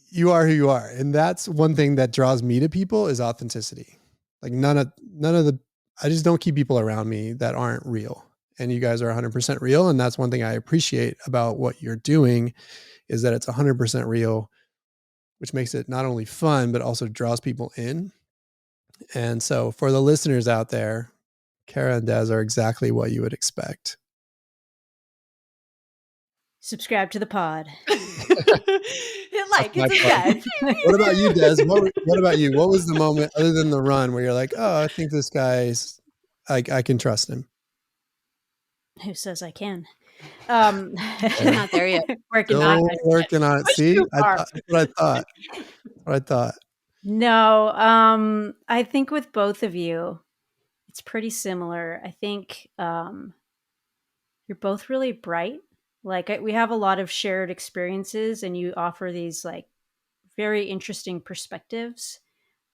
[SPEAKER 2] you are who you are. And that's one thing that draws me to people is authenticity. Like none of the, I just don't keep people around me that aren't real. And you guys are 100% real. And that's one thing I appreciate about what you're doing is that it's 100% real, which makes it not only fun, but also draws people in. And so for the listeners out there, Kara and Des are exactly what you would expect.
[SPEAKER 1] Subscribe to the pod.
[SPEAKER 3] Hit like and subscribe.
[SPEAKER 2] What about you, Des? What about you? What was the moment other than the run where you're like, oh, I think this guy's, I can trust him?
[SPEAKER 1] Who says I can?
[SPEAKER 3] Not there yet.
[SPEAKER 2] Working on it. See, that's what I thought.
[SPEAKER 1] No, I think with both of you, it's pretty similar. I think you're both really bright. Like we have a lot of shared experiences, and you offer these like very interesting perspectives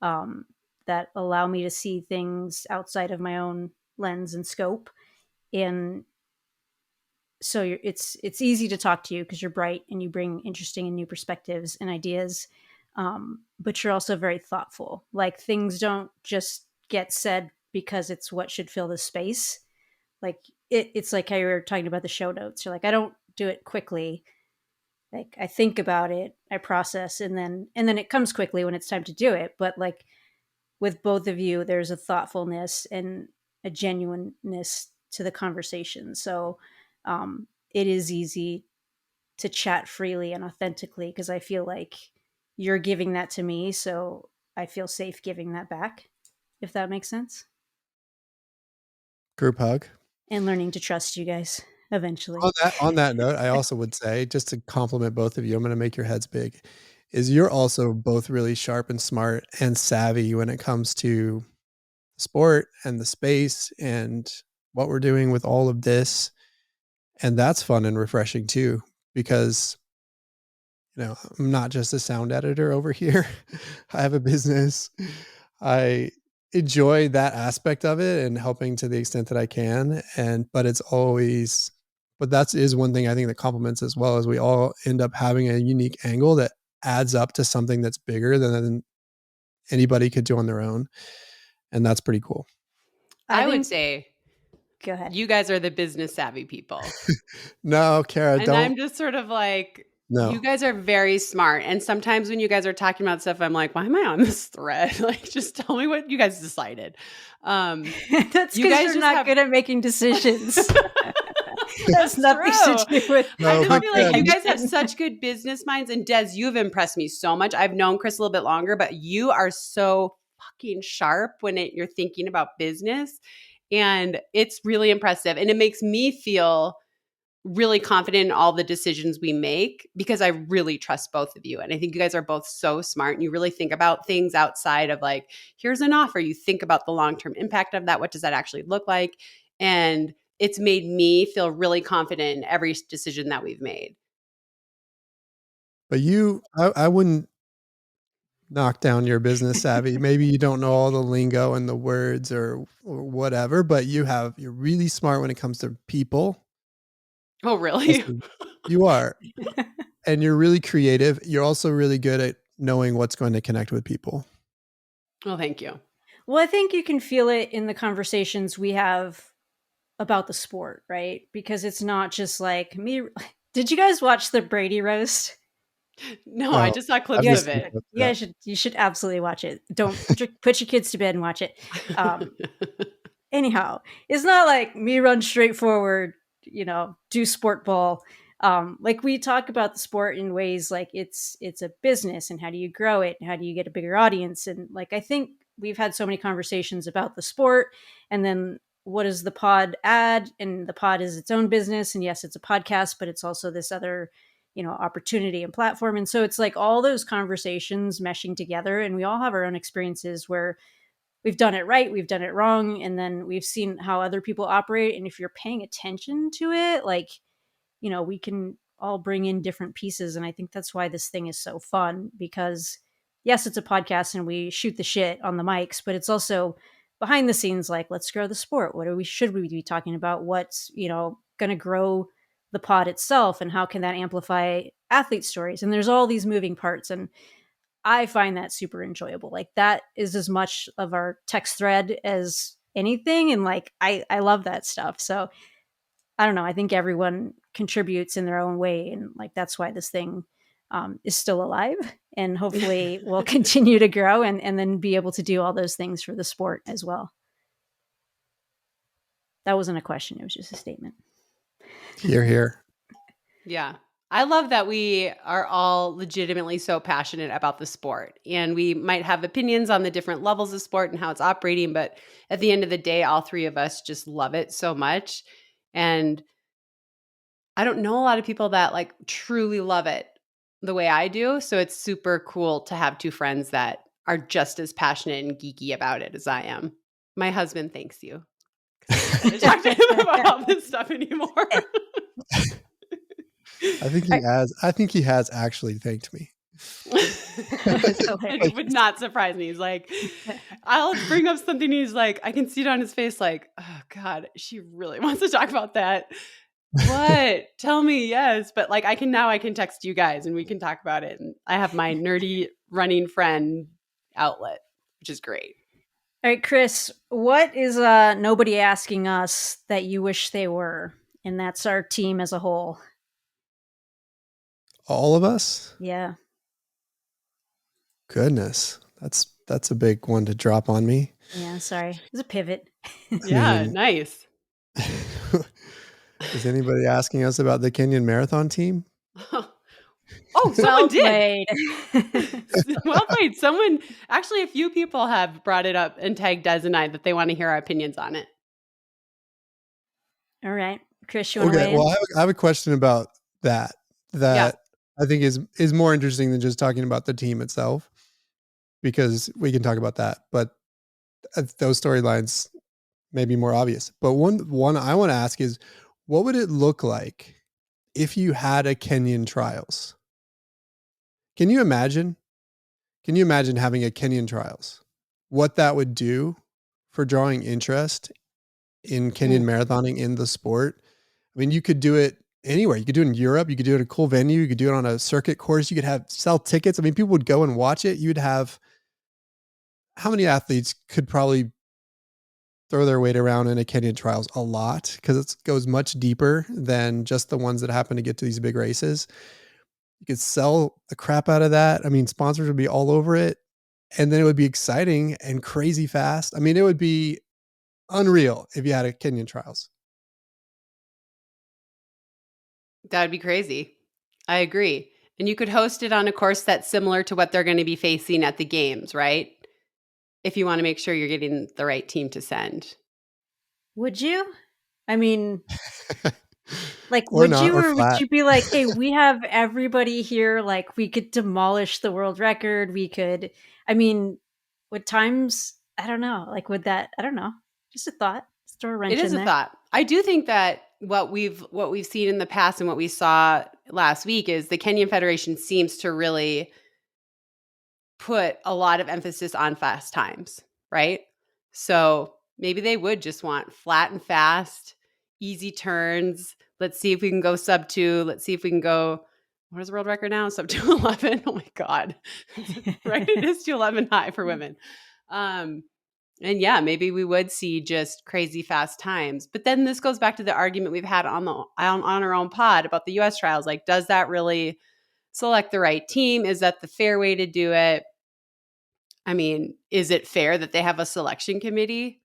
[SPEAKER 1] that allow me to see things outside of my own lens and scope. And so it's easy to talk to you because you're bright and you bring interesting and new perspectives and ideas. But you're also very thoughtful. Like things don't just get said because it's what should fill the space. Like it's like how you were talking about the show notes. You're like, I don't do it quickly. Like I think about it, I process, and then it comes quickly when it's time to do it. But like with both of you, there's a thoughtfulness and a genuineness to the conversation. So it is easy to chat freely and authentically because I feel like you're giving that to me. So I feel safe giving that back, if that makes sense.
[SPEAKER 2] Group hug.
[SPEAKER 1] And learning to trust you guys eventually.
[SPEAKER 2] On that note, I also would say, just to compliment both of you, I'm going to make your heads big, is you're also both really sharp and smart and savvy when it comes to sport and the space and what we're doing with all of this. And that's fun and refreshing too, because, you know, I'm not just a sound editor over here. I have a business. I enjoy that aspect of it and helping to the extent that I can. But that is one thing I think that complements as well, as we all end up having a unique angle that adds up to something that's bigger than anybody could do on their own. And that's pretty cool.
[SPEAKER 3] I would say,
[SPEAKER 1] go ahead.
[SPEAKER 3] You guys are the business savvy people.
[SPEAKER 2] No, Kara,
[SPEAKER 3] and I'm just sort of like, no. You guys are very smart. And sometimes when you guys are talking about stuff, I'm like, why am I on this thread? Like, just tell me what you guys decided.
[SPEAKER 1] That's because you're not good at making decisions. That's nothing to do with.
[SPEAKER 3] I just feel like you guys have such good business minds. And Des, you've impressed me so much. I've known Chris a little bit longer, but you are so fucking sharp when you're thinking about business. And it's really impressive. And it makes me feel really confident in all the decisions we make because I really trust both of you. And I think you guys are both so smart and you really think about things outside of like, here's an offer. You think about the long-term impact of that. What does that actually look like? And it's made me feel really confident in every decision that we've made.
[SPEAKER 2] But I wouldn't knock down your business savvy. Maybe you don't know all the lingo and the words or whatever, but you're really smart when it comes to people.
[SPEAKER 3] Oh, really?
[SPEAKER 2] You are. And you're really creative. You're also really good at knowing what's going to connect with people.
[SPEAKER 3] Well, thank you.
[SPEAKER 1] Well, I think you can feel it in the conversations we have about the sport, right? Because it's not just like me. Did you guys watch the Brady roast?
[SPEAKER 3] No, I just saw clips of it.
[SPEAKER 1] You should absolutely watch it. Don't put your kids to bed and watch it. anyhow, it's not like me run straight forward, do sport ball. Like we talk about the sport in ways like it's a business, and how do you grow it, and how do you get a bigger audience, and like I think we've had so many conversations about the sport, and then what does the pod add, and the pod is its own business, and yes, it's a podcast, but it's also this other opportunity and platform. And so it's like all those conversations meshing together, and we all have our own experiences where we've done it right, we've done it wrong, and then we've seen how other people operate. And if you're paying attention to it, like, we can all bring in different pieces. And I think that's why this thing is so fun, because yes, it's a podcast and we shoot the shit on the mics, but it's also behind the scenes, like, let's grow the sport. Should we be talking about? What's, going to grow the pod itself, and how can that amplify athlete stories? And there's all these moving parts. And I find that super enjoyable. Like, that is as much of our text thread as anything. And like, I love that stuff. So I don't know. I think everyone contributes in their own way. And like, that's why this thing is still alive, and hopefully will continue to grow, and then be able to do all those things for the sport as well. That wasn't a question. It was just a statement.
[SPEAKER 2] Here.
[SPEAKER 3] Yeah. I love that we are all legitimately so passionate about the sport, and we might have opinions on the different levels of sport and how it's operating, but at the end of the day, all three of us just love it so much. And I don't know a lot of people that like truly love it the way I do. So it's super cool to have two friends that are just as passionate and geeky about it as I am. My husband thanks you. I don't talk to him about all this stuff anymore.
[SPEAKER 2] I think he has actually thanked me.
[SPEAKER 3] It would not surprise me. He's like, I'll bring up something. He's like, I can see it on his face. Like, oh God, she really wants to talk about that. What? Tell me. Yes. But like, I can text you guys and we can talk about it. And I have my nerdy running friend outlet, which is great.
[SPEAKER 1] All right, Chris, what is nobody asking us that you wish they were? And that's our team as a whole.
[SPEAKER 2] All of us?
[SPEAKER 1] Yeah.
[SPEAKER 2] Goodness. That's a big one to drop on me.
[SPEAKER 1] Yeah, sorry. It was a pivot.
[SPEAKER 3] Yeah, nice.
[SPEAKER 2] Is anybody asking us about the Kenyan Marathon team?
[SPEAKER 3] Oh, someone did.
[SPEAKER 1] Played.
[SPEAKER 3] Well played. Someone, actually, a few people have brought it up and tagged Des and I that they want to hear our opinions on it.
[SPEAKER 1] All right. Chris, you want to weigh in?
[SPEAKER 2] Well, I have a question about that I think is more interesting than just talking about the team itself, because we can talk about that. But those storylines may be more obvious. But one I want to ask is, what would it look like if you had a Kenyan trials? Can you imagine having a Kenyan trials? What that would do for drawing interest in Kenyan marathoning in the sport? I mean, you could do it anywhere. You could do it in Europe. You could do it at a cool venue. You could do it on a circuit course. You could sell tickets. I mean, people would go and watch it. You'd have, how many athletes could probably throw their weight around in a Kenyan trials? A lot, because it goes much deeper than just the ones that happen to get to these big races. You could sell the crap out of that. I mean, sponsors would be all over it. And then it would be exciting and crazy fast. I mean, it would be unreal if you had a Kenyan trials.
[SPEAKER 3] That would be crazy. I agree. And you could host it on a course that's similar to what they're going to be facing at the games, right? If you want to make sure you're getting the right team to send.
[SPEAKER 1] Would you? I mean, like,
[SPEAKER 2] Or
[SPEAKER 1] would
[SPEAKER 2] not,
[SPEAKER 1] you,
[SPEAKER 2] or
[SPEAKER 1] or
[SPEAKER 2] flat.
[SPEAKER 1] would you be like, hey, we have everybody here, like, we could demolish the world record. We could, I mean, would times, I don't know, like, would that, I don't know, just a thought. Just throw a wrench in there.
[SPEAKER 3] It is a thought. I do think that what we've seen in the past and what we saw last week is the Kenyan Federation seems to really put a lot of emphasis on fast times, right? So maybe they would just want flat and fast, easy turns. Let's see if we can go sub 2. Let's see if we can go, what is the world record now? Sub 2:11. Oh my God. Right? It is 2:11 high for women. And yeah, maybe we would see just crazy fast times. But then this goes back to the argument we've had on our own pod about the US trials. Like, does that really select the right team? Is that the fair way to do it? I mean, is it fair that they have a selection committee?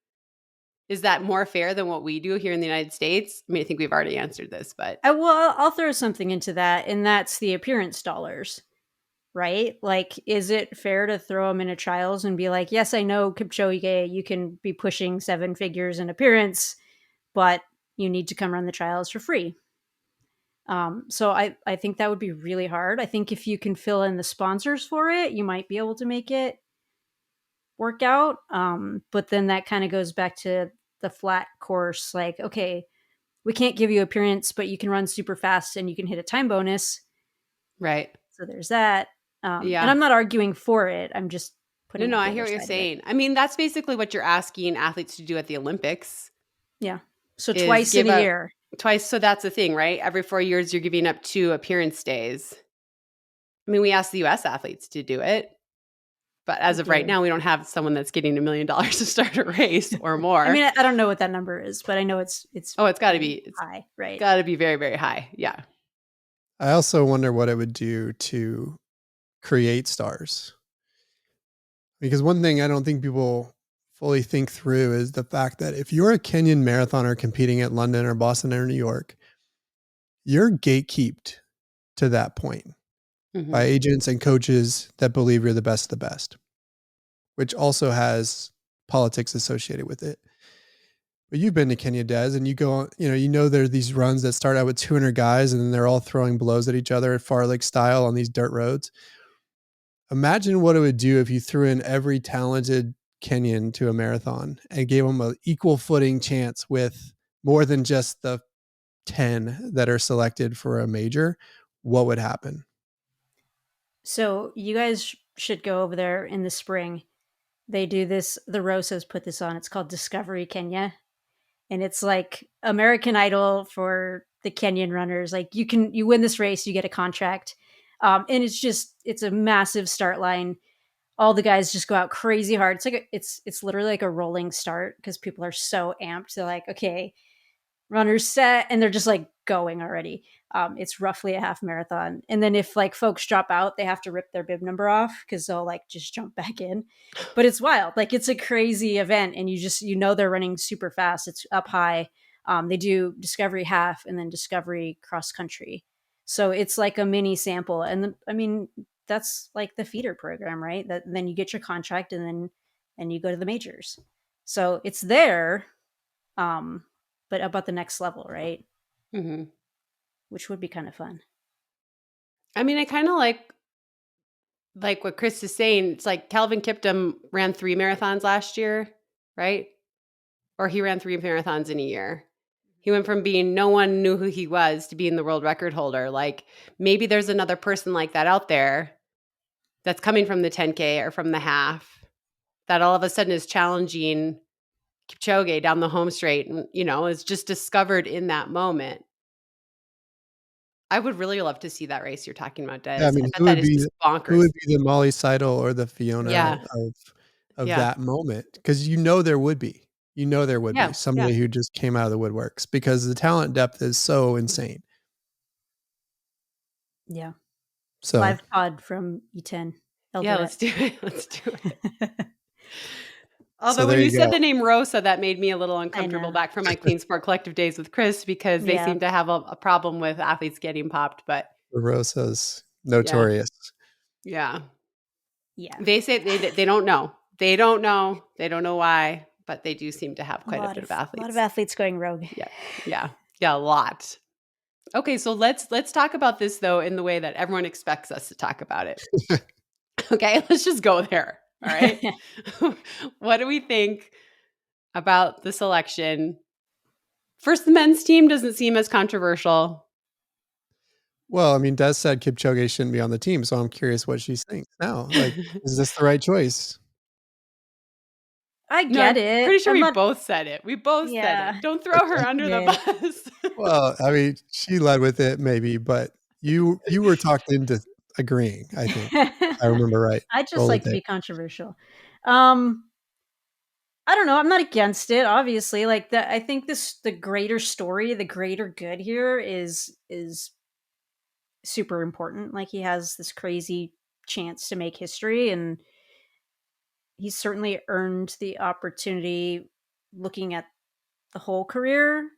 [SPEAKER 3] Is that more fair than what we do here in the United States? I mean, I think we've already answered this, but
[SPEAKER 1] Well, I'll throw something into that, and that's the appearance dollars, right? Like, is it fair to throw them in a trials and be like, yes, I know Kipchoge, you can be pushing 7 figures in appearance, but you need to come run the trials for free. So I think that would be really hard. I think if you can fill in the sponsors for it, you might be able to make it work out. But then that kind of goes back to the flat course. Like, okay, we can't give you appearance, but you can run super fast and you can hit a time bonus.
[SPEAKER 3] right.
[SPEAKER 1] So there's that. And
[SPEAKER 3] Yeah.
[SPEAKER 1] I'm not arguing for it. I'm just putting
[SPEAKER 3] No,
[SPEAKER 1] out
[SPEAKER 3] I
[SPEAKER 1] the
[SPEAKER 3] hear
[SPEAKER 1] other
[SPEAKER 3] what you're
[SPEAKER 1] side of it.
[SPEAKER 3] saying. I mean, that's basically what you're asking athletes to do at the Olympics.
[SPEAKER 1] Yeah. So
[SPEAKER 3] is
[SPEAKER 1] twice in
[SPEAKER 3] give
[SPEAKER 1] a
[SPEAKER 3] up-
[SPEAKER 1] year.
[SPEAKER 3] Twice. So that's the thing, right? Every 4 years, you're giving up 2 appearance days. I mean, we asked the U.S. athletes to do it. But as
[SPEAKER 1] We
[SPEAKER 3] of right
[SPEAKER 1] did.
[SPEAKER 3] now, we don't have someone that's getting $1 million to start a race or more.
[SPEAKER 1] I mean, I don't know what that number is, but I know it's
[SPEAKER 3] oh, it's got to be
[SPEAKER 1] high, right?
[SPEAKER 3] got to be very, very high. Yeah.
[SPEAKER 2] I also wonder what it would do to create stars. Because one thing I don't think people fully think through is the fact that if you're a Kenyan marathoner competing at London or Boston or New York, you're gatekeeped to that point
[SPEAKER 3] Mhm.
[SPEAKER 2] by agents and coaches that believe you're the best of the best, which also has politics associated with it. But you've been to Kenya, Des, and you go, there are these runs that start out with 200 guys and then they're all throwing blows at each other at Farlek style on these dirt roads. Imagine what it would do if you threw in every talented Kenyan to a marathon and gave them an equal footing chance with more than just the 10 that are selected for a major. What would happen?
[SPEAKER 1] So you guys should go over there in the spring. They do this. The Rosas put this on. It's called Discovery Kenya, and it's like American Idol for the Kenyan runners. Like you win this race, you get a contract, and it's a massive start line. All the guys just go out crazy hard. It's literally like a rolling start because people are so amped. They're like, okay, runners set, and they're just like going already. It's roughly a half marathon, and then if like folks drop out, they have to rip their bib number off because they'll like just jump back in. But it's wild. Like it's a crazy event, and they're running super fast. It's up high. They do Discovery half and then Discovery cross country, so it's like a mini sample. And I mean, that's like the feeder program, right? That then you get your contract, and you go to the majors. So it's there. But about the next level, right?
[SPEAKER 3] Mm-hmm.
[SPEAKER 1] Which would be kind of fun.
[SPEAKER 3] I mean, I kind of like what Chris is saying. It's like Calvin Kiptum ran 3 marathons last year, right? Or he ran 3 marathons in a year. He went from being no one knew who he was to being the world record holder. Like maybe there's another person like that out there that's coming from the 10K or from the half that all of a sudden is challenging Kipchoge down the home straight and, is just discovered in that moment. I would really love to see that race you're talking about, Des.
[SPEAKER 2] Yeah, I mean,
[SPEAKER 3] I bet that is just bonkers.
[SPEAKER 2] who would be the Molly Seidel or the Fiona
[SPEAKER 3] Yeah.
[SPEAKER 2] of
[SPEAKER 3] Yeah.
[SPEAKER 2] that moment? Because there would be. There would be somebody who just came out of the woodworks because the talent depth is so insane.
[SPEAKER 1] Yeah.
[SPEAKER 2] So
[SPEAKER 1] live pod from E10.
[SPEAKER 3] Let's do it. Let's do it. Although
[SPEAKER 2] So
[SPEAKER 3] when
[SPEAKER 2] there
[SPEAKER 3] you
[SPEAKER 2] you
[SPEAKER 3] said
[SPEAKER 2] go.
[SPEAKER 3] the name Rosa, that made me a little uncomfortable back from my Clean Sport Collective days with Chris because they
[SPEAKER 1] Yeah.
[SPEAKER 3] seem to have a problem with athletes getting popped. But
[SPEAKER 2] The Rosa's notorious.
[SPEAKER 3] yeah.
[SPEAKER 1] They
[SPEAKER 3] say they don't know. They don't know. They don't know why, but they do seem to have quite a bit of athletes.
[SPEAKER 1] A lot of athletes going rogue.
[SPEAKER 3] Yeah, a lot. Okay, so let's talk about this though in the way that everyone expects us to talk about it. Okay, let's just go there. All right. What do we think about the selection? First, the men's team doesn't seem as controversial.
[SPEAKER 2] Well, I mean, Des said Kipchoge shouldn't be on the team, so I'm curious what she thinks now. Like, is this the right choice?
[SPEAKER 1] I get it.
[SPEAKER 3] Pretty sure we both said it. We both said it. Don't throw her under the bus.
[SPEAKER 2] Well, I mean, she led with it maybe, but you were talked into agreeing, I think. I remember right.
[SPEAKER 1] I just like to be controversial. I don't know. I'm not against it, obviously. Like that, I think the greater story, the greater good here is super important. Like he has this crazy chance to make history, and he's certainly earned the opportunity looking at the whole career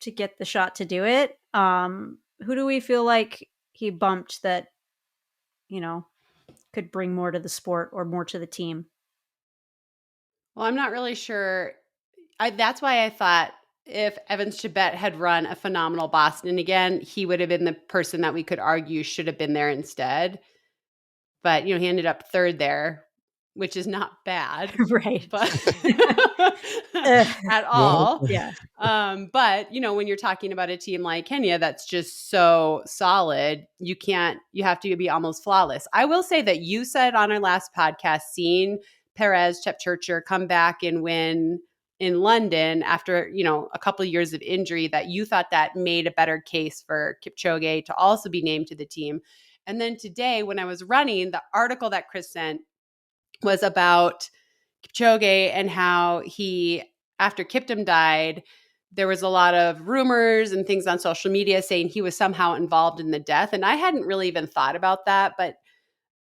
[SPEAKER 1] to get the shot to do it. Who do we feel like he bumped that, could bring more to the sport or more to the team?
[SPEAKER 3] Well, I'm not really sure. That's why I thought if Evans Chibet had run a phenomenal Boston again, he would have been the person that we could argue should have been there instead. But, he ended up third there, which is not bad.
[SPEAKER 1] Right.
[SPEAKER 3] But at all.
[SPEAKER 1] Yeah.
[SPEAKER 3] But, when you're talking about a team like Kenya that's just so solid, you have to be almost flawless. I will say that you said on our last podcast, seeing Perez, Chepchirchir come back and win in London after, a couple of years of injury, that you thought that made a better case for Kipchoge to also be named to the team. And then today when I was running, the article that Chris sent was about Kipchoge and how after Kiptum died, there was a lot of rumors and things on social media saying he was somehow involved in the death. And I hadn't really even thought about that, but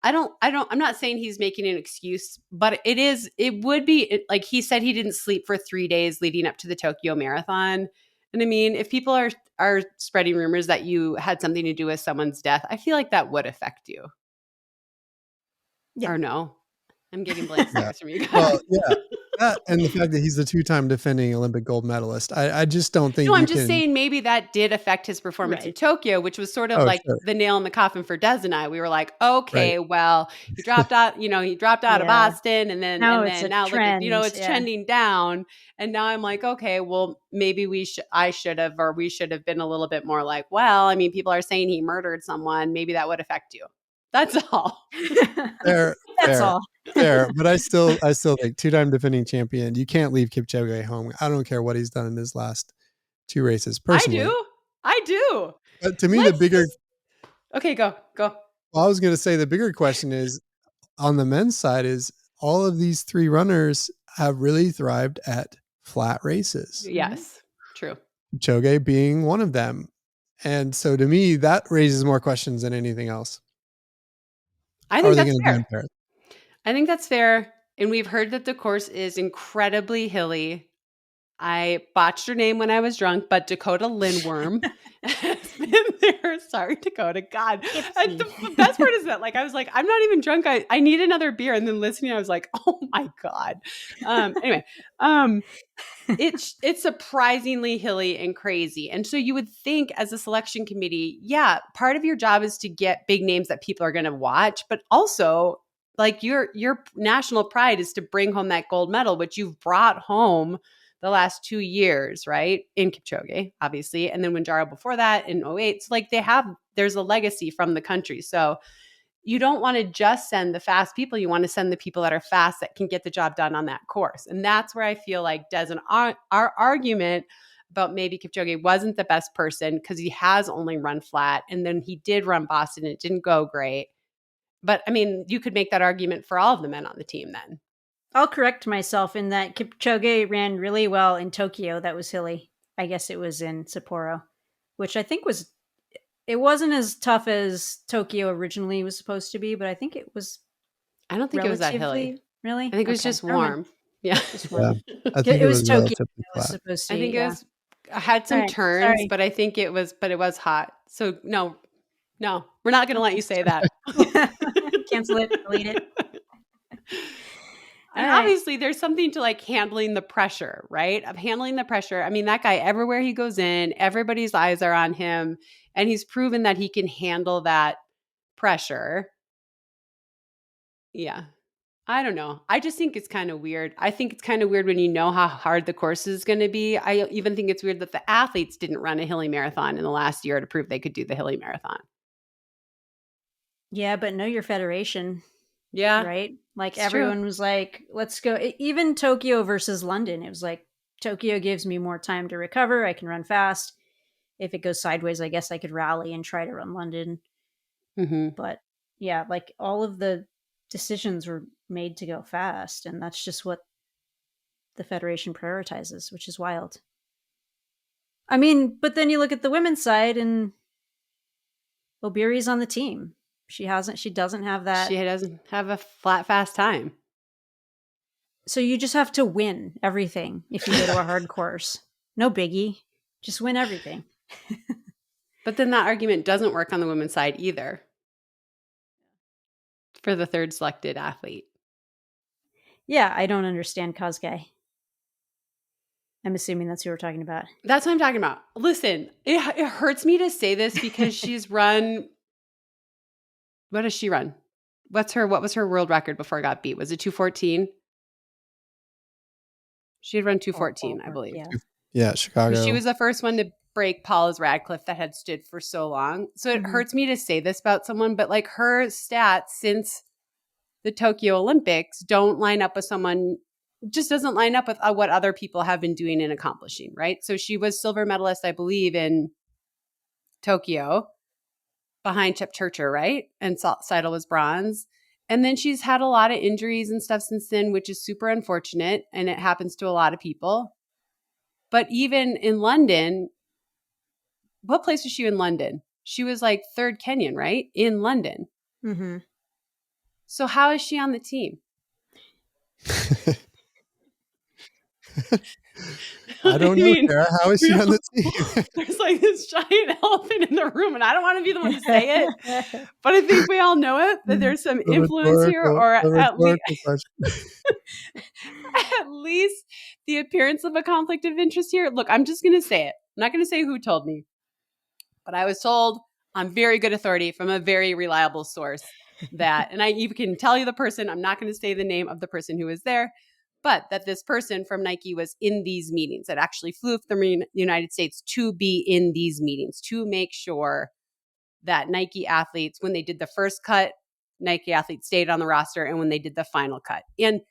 [SPEAKER 3] I'm not saying he's making an excuse, but it would be like he said he didn't sleep for 3 days leading up to the Tokyo Marathon. And I mean, if people are spreading rumors that you had something to do with someone's death, I feel like that would affect you.
[SPEAKER 1] Yeah.
[SPEAKER 3] Or no? I'm getting blank stares from you guys.
[SPEAKER 2] Well, yeah. That, and the fact that he's the 2-time defending Olympic gold medalist, I just don't think.
[SPEAKER 3] No, I'm just saying maybe that did affect his performance in Tokyo, which was sort of the nail in the coffin for Des and I. We were like, okay, well, he dropped out. He dropped out of Boston, and then now look at, it's trending down. And now I'm like, okay, well, maybe we should have been a little bit more like, well, I mean, people are saying he murdered someone. Maybe that would affect you. That's all.
[SPEAKER 1] That's all.
[SPEAKER 2] Fair, but I still think 2-time defending champion. You can't leave Kipchoge home. I don't care what he's done in his last 2 races. Personally,
[SPEAKER 3] I do.
[SPEAKER 2] But to me, the bigger.
[SPEAKER 3] Okay, go.
[SPEAKER 2] Well, I was going to say the bigger question is on the men's side is all of these 3 runners have really thrived at flat races.
[SPEAKER 3] Yes, true.
[SPEAKER 2] Kipchoge being one of them, and so to me, that raises more questions than anything else.
[SPEAKER 3] I think that's fair. I think that's fair. And we've heard that the course is incredibly hilly. I botched her name when I was drunk, but Dakota Lindworm has been there. Sorry, Dakota. God. The best part is that I was like, I'm not even drunk. I need another beer. And then listening, I was like, oh my God. Anyway, it's surprisingly hilly and crazy. And so you would think as a selection committee, part of your job is to get big names that people are going to watch, but also your national pride is to bring home that gold medal, which you've brought home the last 2 years, right? In Kipchoge, obviously. And then Winjaro before that in 2008. So there's a legacy from the country. So you don't want to just send the fast people. You want to send the people that are fast that can get the job done on that course. And that's where I feel like Des and our argument about maybe Kipchoge wasn't the best person because he has only run flat. And then he did run Boston. And it didn't go great. But I mean, you could make that argument for all of the men on the team then.
[SPEAKER 1] I'll correct myself in that Kipchoge ran really well in Tokyo. That was hilly. I guess it was in Sapporo, which I think it wasn't as tough as Tokyo originally was supposed to be, but I think it was.
[SPEAKER 3] I don't think it was that hilly.
[SPEAKER 1] Really?
[SPEAKER 3] I think it was just warm. Yeah.
[SPEAKER 2] I think
[SPEAKER 1] it was Tokyo. It was
[SPEAKER 2] flat.
[SPEAKER 1] supposed to.
[SPEAKER 3] I think it had some turns, but I think it was hot. So no, we're not going to let you say that.
[SPEAKER 1] Cancel it. Delete it.
[SPEAKER 3] And obviously there's something to handling the pressure, right? Of handling the pressure. I mean, that guy, everywhere he goes in, everybody's eyes are on him, and he's proven that he can handle that pressure. Yeah. I don't know. I just think it's kind of weird. I think it's kind of weird when you know how hard the course is going to be. I even think it's weird that the athletes didn't run a hilly marathon in the last year to prove they could do the hilly marathon.
[SPEAKER 1] Yeah, but know your federation.
[SPEAKER 3] Yeah.
[SPEAKER 1] Right? Everyone was like, let's go. Even Tokyo versus London, it was like, Tokyo gives me more time to recover. I can run fast. If it goes sideways, I guess I could rally and try to run London.
[SPEAKER 3] Mm-hmm.
[SPEAKER 1] But yeah, all of the decisions were made to go fast. And that's just what the federation prioritizes, which is wild. I mean, but then you look at the women's side and Obiri's on the team. She doesn't have that.
[SPEAKER 3] She doesn't have a flat, fast time.
[SPEAKER 1] So you just have to win everything if you go to a hard course. No biggie. Just win everything.
[SPEAKER 3] But then that argument doesn't work on the women's side either for the third selected athlete.
[SPEAKER 1] Yeah, I don't understand Kazgai. I'm assuming that's who we're talking about.
[SPEAKER 3] That's what I'm talking about. Listen, it hurts me to say this because she's run. What does she run? What was her world record before it got beat? Was it 2:14? She had run 2:14, I believe.
[SPEAKER 1] Yeah.
[SPEAKER 2] Yeah, Chicago.
[SPEAKER 3] She was the first one to break Paula's Radcliffe that had stood for so long. So it hurts me to say this about someone, but like her stats since the Tokyo Olympics don't line up with someone, just doesn't line up with what other people have been doing and accomplishing, right? So she was silver medalist, I believe, in Tokyo behind Chip Churcher, right? And Seidel was bronze. And then she's had a lot of injuries and stuff since then, which is super unfortunate. And it happens to a lot of people. But even in London, what place was she in London? She was like third Kenyan, right? In London.
[SPEAKER 1] Mm-hmm.
[SPEAKER 3] So how is she on the team?
[SPEAKER 2] I don't know, Sarah. How is she on the team?
[SPEAKER 3] There's like this giant elephant in the room, and I don't want to be the one to say it, but I think we all know it, that there's some influence here, or at least the appearance of a conflict of interest here. Look, I'm just going to say it. I'm not going to say who told me, but I was told on very good authority from a very reliable source that, and I even can tell you the person, I'm not going to say the name of the person who was there, but that this person from Nike was in these meetings, that actually flew from the United States to be in these meetings, to make sure that Nike athletes, when they did the first cut, Nike athletes stayed on the roster, and when they did the final cut. And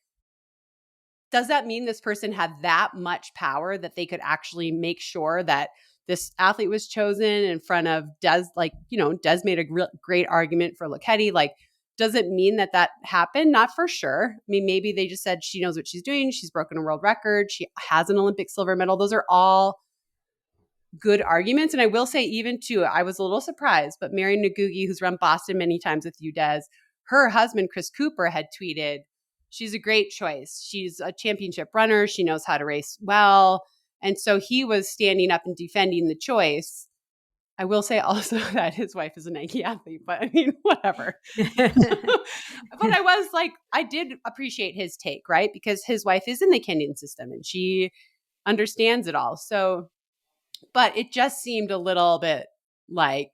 [SPEAKER 3] does that mean this person had that much power that they could actually make sure that this athlete was chosen in front of Des? Like, Des made a great argument for Lucchetti. Like, does it mean that happened? Not for sure. I mean, maybe they just said she knows what she's doing. She's broken a world record. She has an Olympic silver medal. Those are all good arguments. And I will say, even too, I was a little surprised, but Mary Nagugi, who's run Boston many times with you, Des, her husband, Chris Cooper, had tweeted, she's a great choice. She's a championship runner. She knows how to race well. And so he was standing up and defending the choice. I will say also that his wife is a Nike athlete, but I mean, whatever. But I was like, I did appreciate his take, right? Because his wife is in the Kenyan system and she understands it all. So, but it just seemed a little bit like,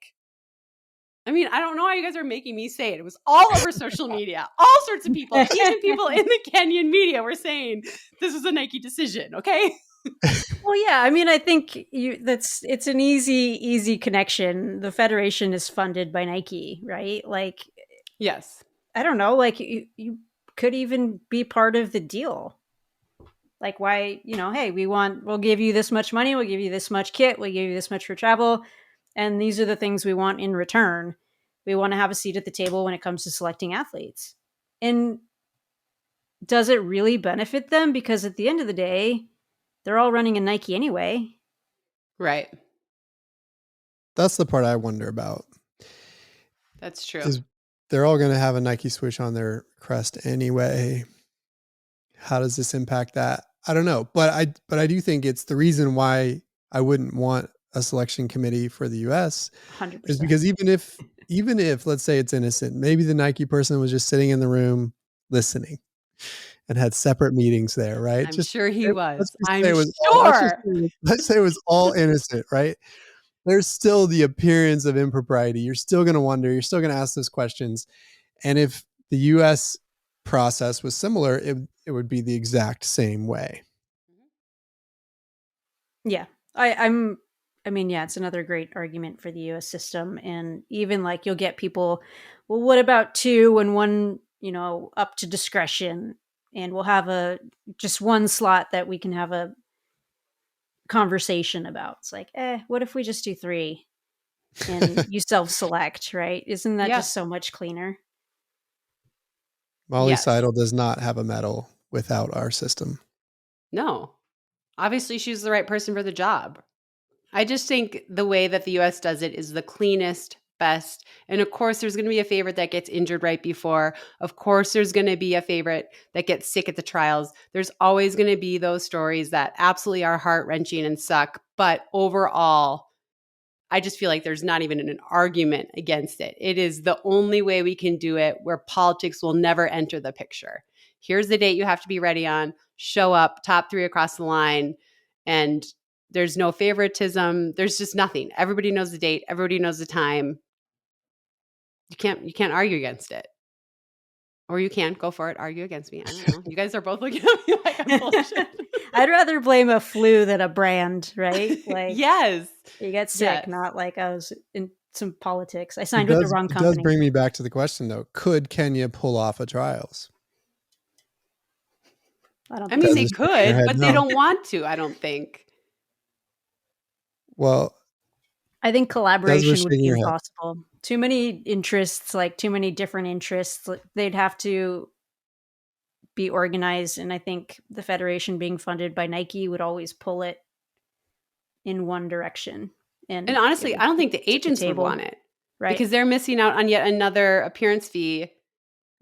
[SPEAKER 3] I mean, I don't know why you guys are making me say it. It was all over social media. All sorts of people, even people in the Kenyan media were saying this was a Nike decision, okay?
[SPEAKER 1] Well, yeah. I mean, I think it's an easy connection. The federation is funded by Nike, right? Like,
[SPEAKER 3] yes.
[SPEAKER 1] I don't know. Like, you could even be part of the deal. Like, why? Hey, we'll give you this much money. We'll give you this much kit. We'll give you this much for travel, and these are the things we want in return. We want to have a seat at the table when it comes to selecting athletes. And does it really benefit them? Because at the end of the day, they're all running in Nike anyway.
[SPEAKER 3] Right.
[SPEAKER 2] That's the part I wonder about.
[SPEAKER 3] That's true.
[SPEAKER 2] They're all going to have a Nike swoosh on their crest anyway. How does this impact that? I don't know. But I do think it's the reason why I wouldn't want a selection committee for the US
[SPEAKER 1] 100%.
[SPEAKER 2] is because even if let's say it's innocent, maybe the Nike person was just sitting in the room listening and had separate meetings there, right?
[SPEAKER 3] I'm sure he was.
[SPEAKER 2] Let's say it was all innocent, right? There's still the appearance of impropriety. You're still going to wonder. You're still going to ask those questions. And if the U.S. process was similar, it would be the exact same way.
[SPEAKER 1] Yeah, I mean, yeah, it's another great argument for the U.S. system. And even like you'll get people, well, what about two and one, up to discretion? And we'll have just one slot that we can have a conversation about. It's like, what if we just do three and you self-select, right? Isn't that just so much cleaner?
[SPEAKER 2] Molly Seidel does not have a medal without our system.
[SPEAKER 3] No. Obviously, she's the right person for the job. I just think the way that the U.S. does it is the cleanest, fest. And of course, there's going to be a favorite that gets injured right before. Of course, there's going to be a favorite that gets sick at the trials. There's always going to be those stories that absolutely are heart-wrenching and suck. But overall, I just feel like there's not even an argument against it. It is the only way we can do it where politics will never enter the picture. Here's the date you have to be ready on. Show up, top 3 across the line, and there's no favoritism. There's just nothing. Everybody knows the date. Everybody knows the time. You can't argue against it. Or you can. Go for it. Argue against me. I don't know. You guys are both looking at me like I'm bullshit.
[SPEAKER 1] I'd rather blame a flu than a brand, right? Like,
[SPEAKER 3] yes.
[SPEAKER 1] You get sick,
[SPEAKER 3] Yes.
[SPEAKER 1] not like I was in some politics. I signed with the wrong company.
[SPEAKER 2] It does bring me back to the question, though. Could Kenya pull off a trials?
[SPEAKER 3] I mean, they could, but they don't want to, I don't think.
[SPEAKER 2] Well,
[SPEAKER 1] I think collaboration would be impossible. Too many interests, like too many different interests. They'd have to be organized. And I think the federation being funded by Nike would always pull it in one direction. And
[SPEAKER 3] honestly, I don't think the agents would want it. Right. Because they're missing out on yet another appearance fee.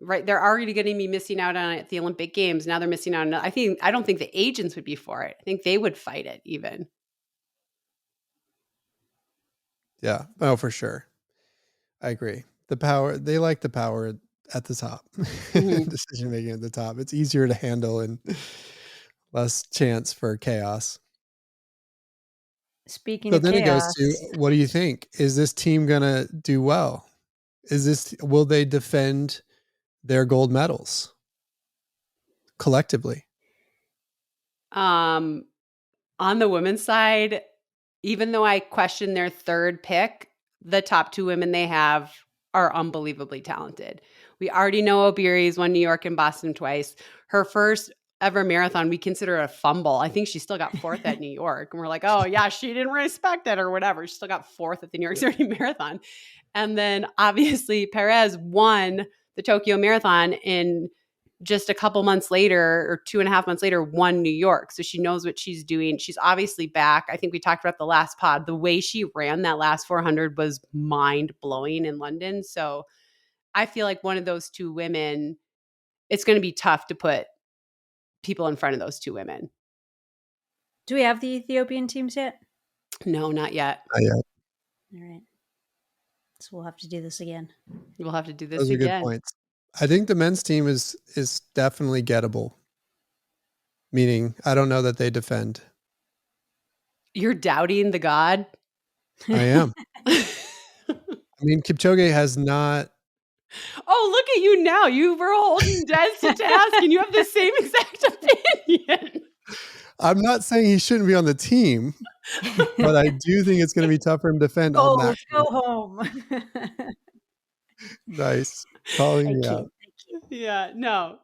[SPEAKER 3] Right. They're already going to be missing out on it at the Olympic Games. Now they're missing out on it. I don't think the agents would be for it. I think they would fight it even.
[SPEAKER 2] Yeah. Oh, for sure. I agree. They like the power at the top. Mm-hmm. Decision making at the top. It's easier to handle and less chance for chaos.
[SPEAKER 1] Speaking of chaos.
[SPEAKER 2] It goes to, what do you think? Is this team going to do well? Will they defend their gold medals collectively?
[SPEAKER 3] On the women's side, even though I question their third pick, the top 2 women they have are unbelievably talented. We already know Obiri's won New York and Boston twice. Her first ever marathon, we consider a fumble. I think she still got 4th at New York. And we're like, oh yeah, she didn't respect it or whatever. She still got 4th at the New York City Marathon. And then obviously Perez won the Tokyo Marathon in just a couple months later, or 2.5 months later, won New York. So she knows what she's doing. She's obviously back. I think we talked about the last pod. The way she ran that last 400 was mind blowing in London. So I feel like one of those 2 women, it's going to be tough to put people in front of those 2 women.
[SPEAKER 1] Do we have the Ethiopian teams yet?
[SPEAKER 3] No, not yet.
[SPEAKER 2] Not yet.
[SPEAKER 1] All right. So we'll have to do this again.
[SPEAKER 3] We'll have to do this
[SPEAKER 2] Those
[SPEAKER 3] again.
[SPEAKER 2] Are good points. I think the men's team is definitely gettable. Meaning, I don't know that they defend.
[SPEAKER 3] You're doubting the god?
[SPEAKER 2] I am. I mean, Kipchoge has not.
[SPEAKER 3] Oh, look at you now. You were holding Des to task and you have the same exact opinion.
[SPEAKER 2] I'm not saying he shouldn't be on the team, but I do think it's going to be tough for him to defend on that.
[SPEAKER 1] Go home.
[SPEAKER 2] Nice. Calling me out.
[SPEAKER 3] Yeah, no.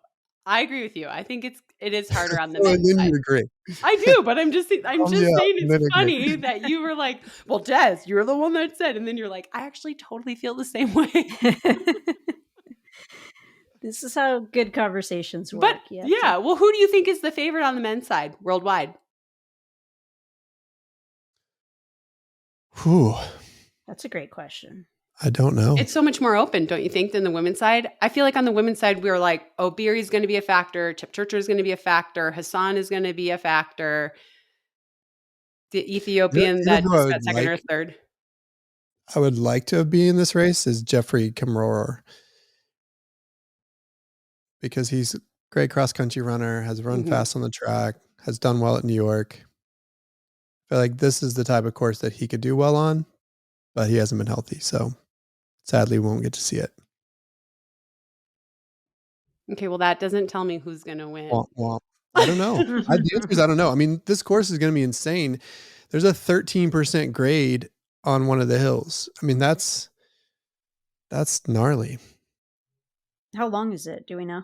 [SPEAKER 3] I agree with you. I think it is harder on the men's
[SPEAKER 2] then
[SPEAKER 3] side.
[SPEAKER 2] You agree.
[SPEAKER 3] I do, but I'm just saying it's funny that you were like, well, Des, you're the one that said, and then you're like, I actually totally feel the same way.
[SPEAKER 1] This is how good conversations work.
[SPEAKER 3] But well, who do you think is the favorite on the men's side worldwide?
[SPEAKER 2] Whew.
[SPEAKER 1] That's a great question.
[SPEAKER 2] I don't know.
[SPEAKER 3] It's so much more open, don't you think, than the women's side? I feel like on the women's side, we were like, oh, Beery's going to be a factor. Chip Churcher is going to be a factor. Hassan is going to be a factor. The Ethiopian that just got second or third.
[SPEAKER 2] I would like to be in this race is Jeffrey Kimrorer. Because he's a great cross-country runner, has run fast on the track, has done well at New York. I feel like this is the type of course that he could do well on, but he hasn't been healthy, so sadly we won't get to see it.
[SPEAKER 3] Okay, well, that doesn't tell me who's going to win.
[SPEAKER 2] Well, I don't know. The answer is I don't know. I mean, this course is going to be insane. There's a 13% grade on one of the hills. I mean, that's gnarly.
[SPEAKER 1] How long is it? Do we know?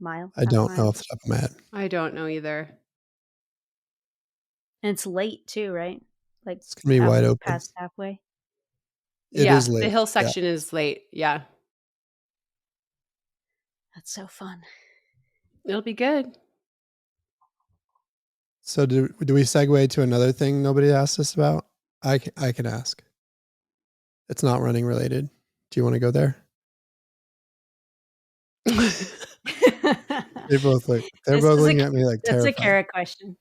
[SPEAKER 1] Mile?
[SPEAKER 2] I don't know off the top of my head.
[SPEAKER 3] I don't know either.
[SPEAKER 1] And it's late too, right? Like
[SPEAKER 2] it's gonna be wide open.
[SPEAKER 1] Past halfway.
[SPEAKER 2] It is late.
[SPEAKER 3] The hill section is late. Yeah.
[SPEAKER 1] That's so fun.
[SPEAKER 3] It'll be good.
[SPEAKER 2] So do we segue to another thing nobody asked us about? I can ask. It's not running related. Do you want to go there? They're both looking at me like
[SPEAKER 1] That's a
[SPEAKER 2] terrified.
[SPEAKER 1] Kara question.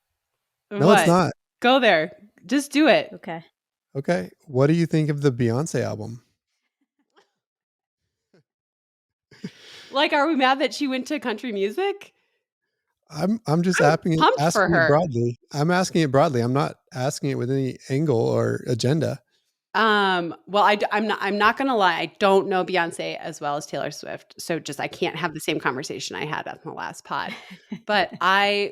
[SPEAKER 2] No, it's not.
[SPEAKER 3] Go there. Just do it.
[SPEAKER 1] Okay.
[SPEAKER 2] Okay. What do you think of the Beyonce album?
[SPEAKER 3] Like, are we mad that she went to country music?
[SPEAKER 2] I'm just
[SPEAKER 3] I'm
[SPEAKER 2] asking
[SPEAKER 3] pumped for
[SPEAKER 2] it
[SPEAKER 3] her.
[SPEAKER 2] broadly. I'm asking it broadly. I'm not asking it with any angle or agenda.
[SPEAKER 3] Well, I'm not gonna lie. I don't know Beyonce as well as Taylor Swift. So I can't have the same conversation I had on the last pod. But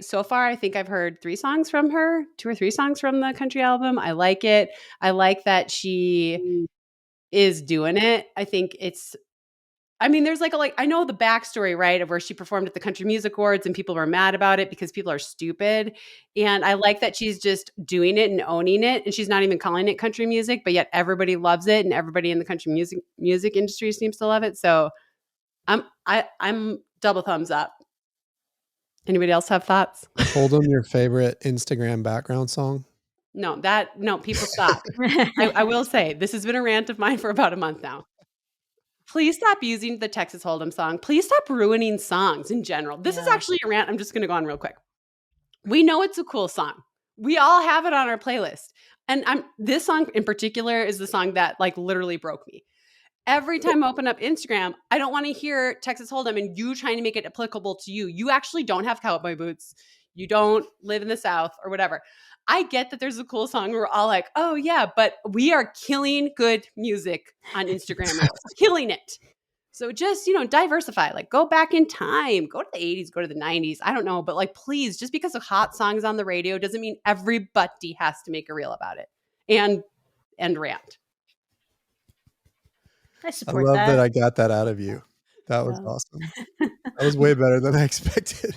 [SPEAKER 3] so far, I think I've heard 3 songs from her, 2 or 3 songs from the country album. I like it. I like that she is doing it. I think there's I know the backstory, right, of where she performed at the Country Music Awards and people were mad about it because people are stupid. And I like that she's just doing it and owning it. And she's not even calling it country music, but yet everybody loves it and everybody in the country music industry seems to love it. So I'm double thumbs up. Anybody else have thoughts?
[SPEAKER 2] Told them your favorite Instagram background song.
[SPEAKER 3] No, people stop. I will say this has been a rant of mine for about a month now. Please stop using the Texas Hold'em song. Please stop ruining songs in general. This is actually a rant. I'm just going to go on real quick. We know it's a cool song. We all have it on our playlist. And this song in particular is the song that literally broke me. Every time I open up Instagram, I don't want to hear Texas Hold'em and you trying to make it applicable to you. You actually don't have cowboy boots. You don't live in the South or whatever. I get that there's a cool song. We're all like, oh yeah, but we are killing good music on Instagram. Killing it. So just, diversify, go back in time, go to the 80s, go to the 90s. I don't know, but please, just because of hot songs on the radio doesn't mean everybody has to make a reel about it and rant.
[SPEAKER 1] I support
[SPEAKER 2] love that I got that out of you. That was awesome. That was way better than I expected.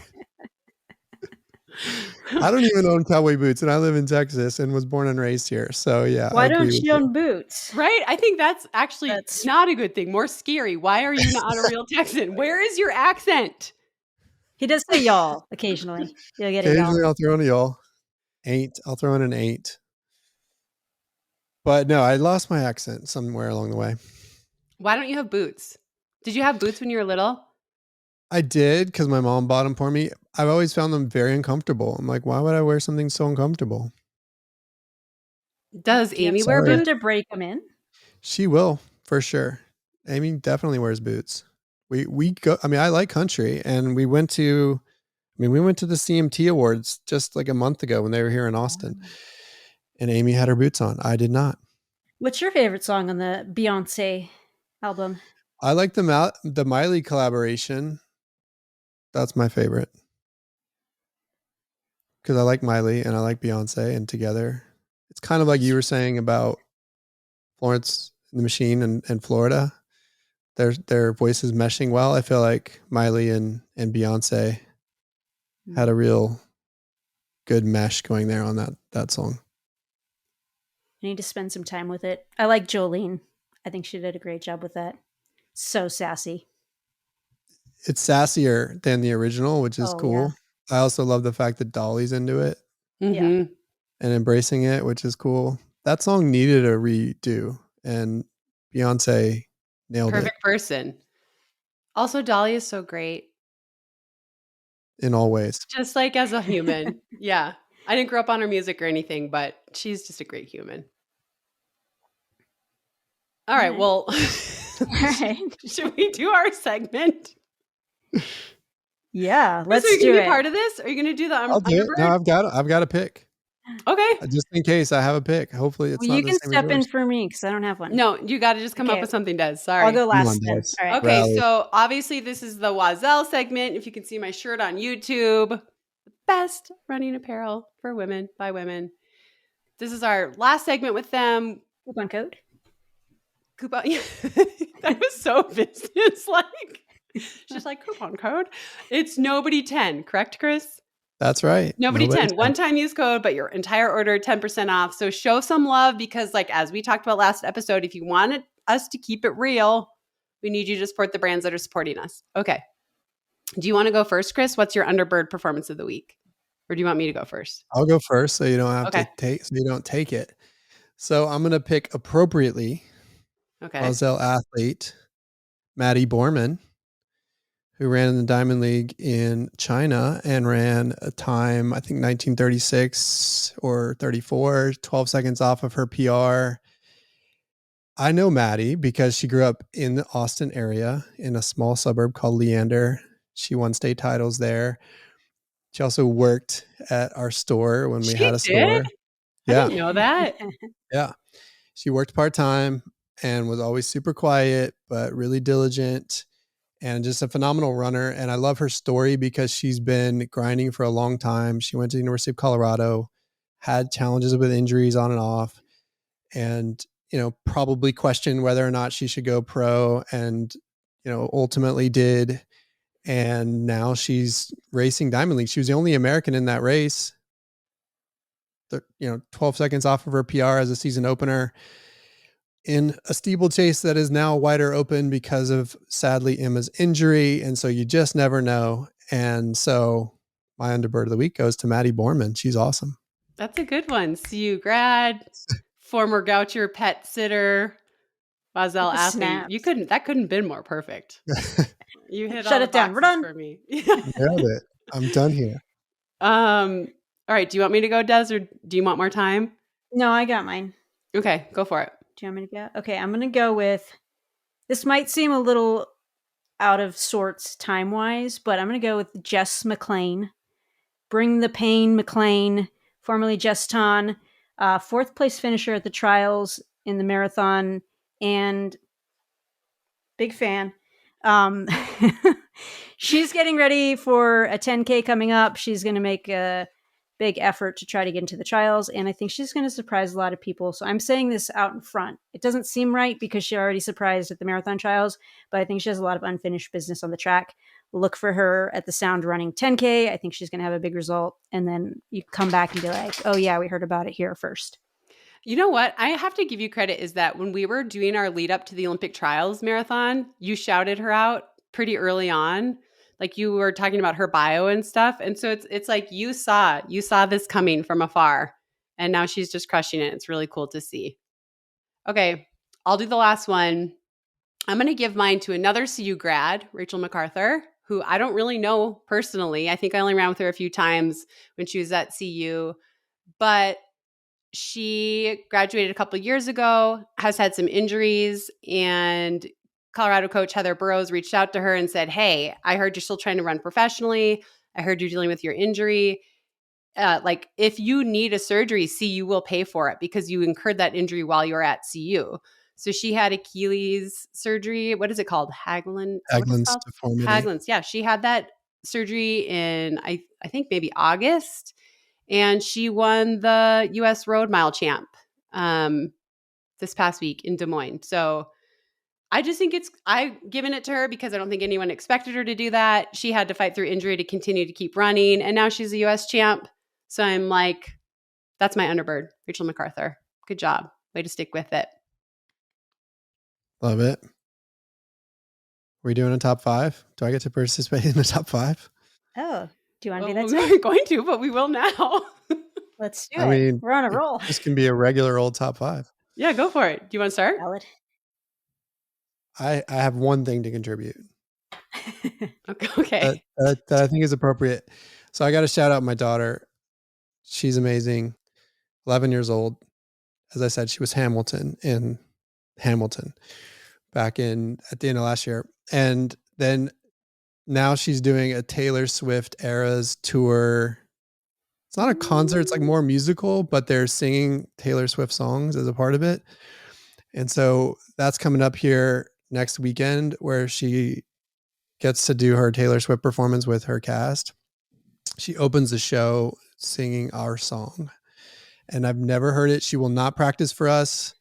[SPEAKER 2] I don't even own cowboy boots, and I live in Texas and was born and raised here. So yeah.
[SPEAKER 1] Why don't you own boots?
[SPEAKER 3] Right? I think that's actually not a good thing. More scary. Why are you not a real Texan? Where is your accent?
[SPEAKER 1] He does say y'all occasionally. You'll get
[SPEAKER 2] occasionally I'll throw in a y'all. I'll throw in an ain't. But no, I lost my accent somewhere along the way.
[SPEAKER 3] Why don't you have boots? Did you have boots when you were little?
[SPEAKER 2] I did, because my mom bought them for me. I've always found them very uncomfortable. I'm like, why would I wear something so uncomfortable?
[SPEAKER 3] Does Amy wear boots?
[SPEAKER 1] To break them in?
[SPEAKER 2] She will, for sure. Amy definitely wears boots. We go. I mean, I like country, and we went to the CMT Awards just like a month ago when they were here in Austin, and Amy had her boots on. I did not.
[SPEAKER 1] What's your favorite song on the Beyonce album?
[SPEAKER 2] I like the Miley collaboration. That's my favorite. Because I like Miley and I like Beyonce, and together, it's kind of like you were saying about Florence and the Machine and Florida. Their voices meshing well. I feel like Miley and Beyonce had a real good mesh going there on that song.
[SPEAKER 1] I need to spend some time with it. I like Jolene. I think she did a great job with that. So sassy.
[SPEAKER 2] It's sassier than the original, which is cool. Yeah. I also love the fact that Dolly's into it.
[SPEAKER 3] Mm-hmm.
[SPEAKER 2] And embracing it, which is cool. That song needed a redo, and Beyonce nailed it.
[SPEAKER 3] Perfect person. Also, Dolly is so great.
[SPEAKER 2] In all ways.
[SPEAKER 3] Just like as a human. Yeah. I didn't grow up on her music or anything, but she's just a great human. All right. Well, should we do our segment?
[SPEAKER 1] Yeah, let's do it. Are
[SPEAKER 3] you going to be part of this? Are you going to do the
[SPEAKER 2] I'll do it. No, I've got a pick.
[SPEAKER 3] Okay.
[SPEAKER 2] Just in case I have a pick. Hopefully it's not
[SPEAKER 1] you
[SPEAKER 2] the
[SPEAKER 1] can
[SPEAKER 2] same
[SPEAKER 1] step in for me because I don't have one.
[SPEAKER 3] No, you got to just come up with something, Des. Sorry.
[SPEAKER 1] I'll go last then.
[SPEAKER 2] All right.
[SPEAKER 3] Okay, Rally. So obviously this is the Wazelle segment. If you can see my shirt on YouTube, the best running apparel for women by women. This is our last segment with them.
[SPEAKER 1] Coupon code.
[SPEAKER 3] Yeah. That was so business-like. She's like, coupon code. It's nobody 10, correct, Chris?
[SPEAKER 2] That's right.
[SPEAKER 3] Nobody 10. One-time use code, but your entire order 10% off. So show some love because, as we talked about last episode, if you wanted us to keep it real, we need you to support the brands that are supporting us. Okay. Do you want to go first, Chris? What's your Underbird performance of the week? Or do you want me to go first?
[SPEAKER 2] I'll go first so you don't have to take it. So I'm going to pick appropriately
[SPEAKER 3] Okay.
[SPEAKER 2] Moselle athlete, Maddie Borman, who ran in the Diamond League in China and ran a time, I think 1936 or 34, 12 seconds off of her PR. I know Maddie because she grew up in the Austin area in a small suburb called Leander. She won state titles there. She also worked at our store when we had
[SPEAKER 3] She
[SPEAKER 2] a
[SPEAKER 3] did?
[SPEAKER 2] store.
[SPEAKER 3] I
[SPEAKER 2] Yeah.
[SPEAKER 3] didn't know that.
[SPEAKER 2] Yeah. She worked part-time and was always super quiet, but really diligent and just a phenomenal runner. And I love her story because she's been grinding for a long time. She went to the University of Colorado, had challenges with injuries on and off, and, probably questioned whether or not she should go pro, and, ultimately did. And now she's racing Diamond League. She was the only American in that race. 12 seconds off of her PR as a season opener in a steeplechase that is now wider open because of, sadly, Emma's injury. And so you just never know. And so my underbird of the week goes to Maddie Borman. She's awesome.
[SPEAKER 3] That's a good one. CU grad, former Goucher pet sitter, Moselle athlete. That couldn't have been more perfect. You hit
[SPEAKER 1] Shut
[SPEAKER 3] all
[SPEAKER 1] it
[SPEAKER 3] the
[SPEAKER 1] down. We're
[SPEAKER 3] boxes
[SPEAKER 1] done.
[SPEAKER 3] for me.
[SPEAKER 2] Nailed it. I'm done here.
[SPEAKER 3] All right. Do you want me to go, Des, or do you want more time?
[SPEAKER 1] No, I got mine.
[SPEAKER 3] Okay, go for it.
[SPEAKER 1] Do you want me to go? Okay, I'm going to go with, this might seem a little out of sorts time-wise, but I'm going to go with Jess McLean. Bring the Pain McLean, formerly Jess Ton, fourth place finisher at the trials in the marathon, and big fan. She's getting ready for a 10K coming up. She's going to make a big effort to try to get into the trials, and I think she's going to surprise a lot of people. So I'm saying this out in front. It doesn't seem right because she already surprised at the marathon trials, but I think she has a lot of unfinished business on the track. Look for her at the Sound running 10K. I think she's going to have a big result, and then you come back and be like, oh yeah, we heard about it here first.
[SPEAKER 3] You know what? I have to give you credit is that when we were doing our lead up to the Olympic trials marathon, you shouted her out pretty early on. Like you were talking about her bio and stuff. And so it's like you saw this coming from afar, and now she's just crushing it. It's really cool to see. Okay, I'll do the last one. I'm going to give mine to another CU grad, Rachel MacArthur, who I don't really know personally. I think I only ran with her a few times when she was at CU, but she graduated a couple of years ago, has had some injuries, and Colorado coach Heather Burrows reached out to her and said, hey, I heard you're still trying to run professionally. I heard you're dealing with your injury. If you need a surgery, CU will pay for it because you incurred that injury while you were at CU. So she had Achilles surgery. What is it called? Haglund's
[SPEAKER 2] deformity.
[SPEAKER 3] Haglund's. Yeah, she had that surgery in, I think maybe August. And she won the U.S. Road Mile Champ this past week in Des Moines. So I just think I've given it to her because I don't think anyone expected her to do that. She had to fight through injury to continue to keep running. And now she's a U.S. champ. So I'm like, that's my underbird, Rachel MacArthur. Good job. Way to stick with it.
[SPEAKER 2] Love it. Are we doing a top 5? Do I get to participate in the top 5?
[SPEAKER 1] Oh, do you want to do that?
[SPEAKER 3] We're going to, but we will now.
[SPEAKER 1] Let's do it. We're on a roll.
[SPEAKER 2] This can be a regular old top 5.
[SPEAKER 3] Yeah, go for it. Do you want to start?
[SPEAKER 1] Valid.
[SPEAKER 2] I have one thing to contribute.
[SPEAKER 3] Okay.
[SPEAKER 2] That I think is appropriate. So I got to shout out my daughter. She's amazing. 11 years old. As I said, she was Hamilton in Hamilton back at the end of last year. And then now she's doing a Taylor Swift Eras tour. It's not a concert. It's like more musical, but they're singing Taylor Swift songs as a part of it. And so that's coming up here next weekend where she gets to do her Taylor Swift performance with her cast. She opens the show singing our song. And I've never heard it. She will not practice for us,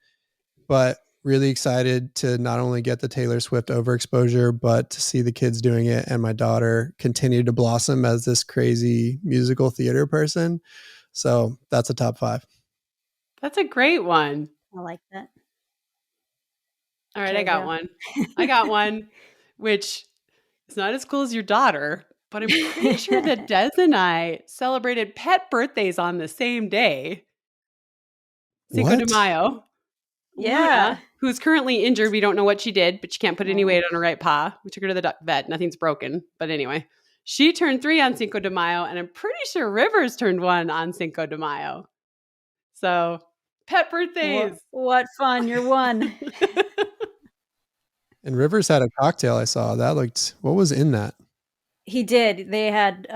[SPEAKER 2] but really excited to not only get the Taylor Swift overexposure, but to see the kids doing it and my daughter continue to blossom as this crazy musical theater person. So that's a top 5.
[SPEAKER 3] That's a great one.
[SPEAKER 1] I like that.
[SPEAKER 3] All right, I got one. I got one, which is not as cool as your daughter, but I'm pretty sure that Des and I celebrated pet birthdays on the same day. Cinco de Mayo.
[SPEAKER 1] Yeah.
[SPEAKER 3] who's currently injured. We don't know what she did, but she can't put any weight on her right paw. We took her to the vet. Nothing's broken. But anyway, she turned 3 on Cinco de Mayo, and I'm pretty sure Rivers turned 1 on Cinco de Mayo. So, pet birthdays.
[SPEAKER 1] What fun. You're 1.
[SPEAKER 2] And Rivers had a cocktail I saw. That looked, what was in that?
[SPEAKER 1] He did. They had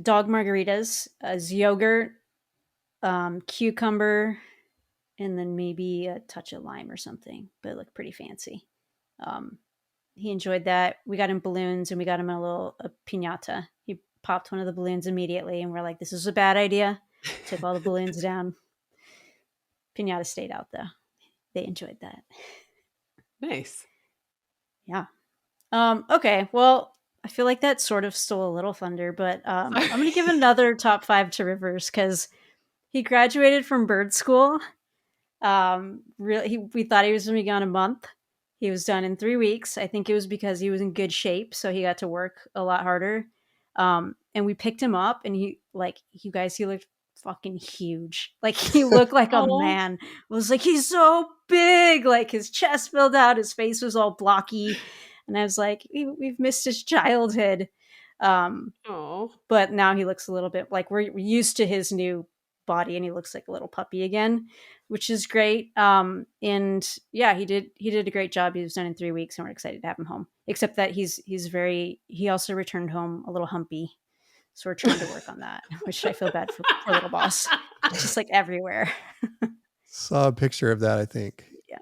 [SPEAKER 1] dog margaritas, as yogurt, cucumber, and then maybe a touch of lime or something, but it looked pretty fancy. He enjoyed that. We got him balloons and we got him a piñata. He popped one of the balloons immediately and we're like, this is a bad idea. Took all the balloons down. Piñata stayed out though. They enjoyed that.
[SPEAKER 3] Nice.
[SPEAKER 1] Yeah. Okay. Well, I feel like that sort of stole a little thunder, but I'm going to give another top 5 to Rivers because he graduated from bird school. We thought he was going to be gone a month. He was done in 3 weeks. I think it was because he was in good shape, so he got to work a lot harder. And we picked him up, and he looked fucking huge. Like he looked like a man. It was like he's so big. Like his chest filled out, his face was all blocky, and I was like, we've missed his childhood. But now he looks a little bit like we're used to his new body, and he looks like a little puppy again, which is great. And yeah, he did a great job. He was done in 3 weeks, and we're excited to have him home. Except that he also returned home a little humpy, so we're trying to work on that, which I feel bad for poor little boss. Just like everywhere.
[SPEAKER 2] Saw a picture of that, I think.
[SPEAKER 1] Yeah,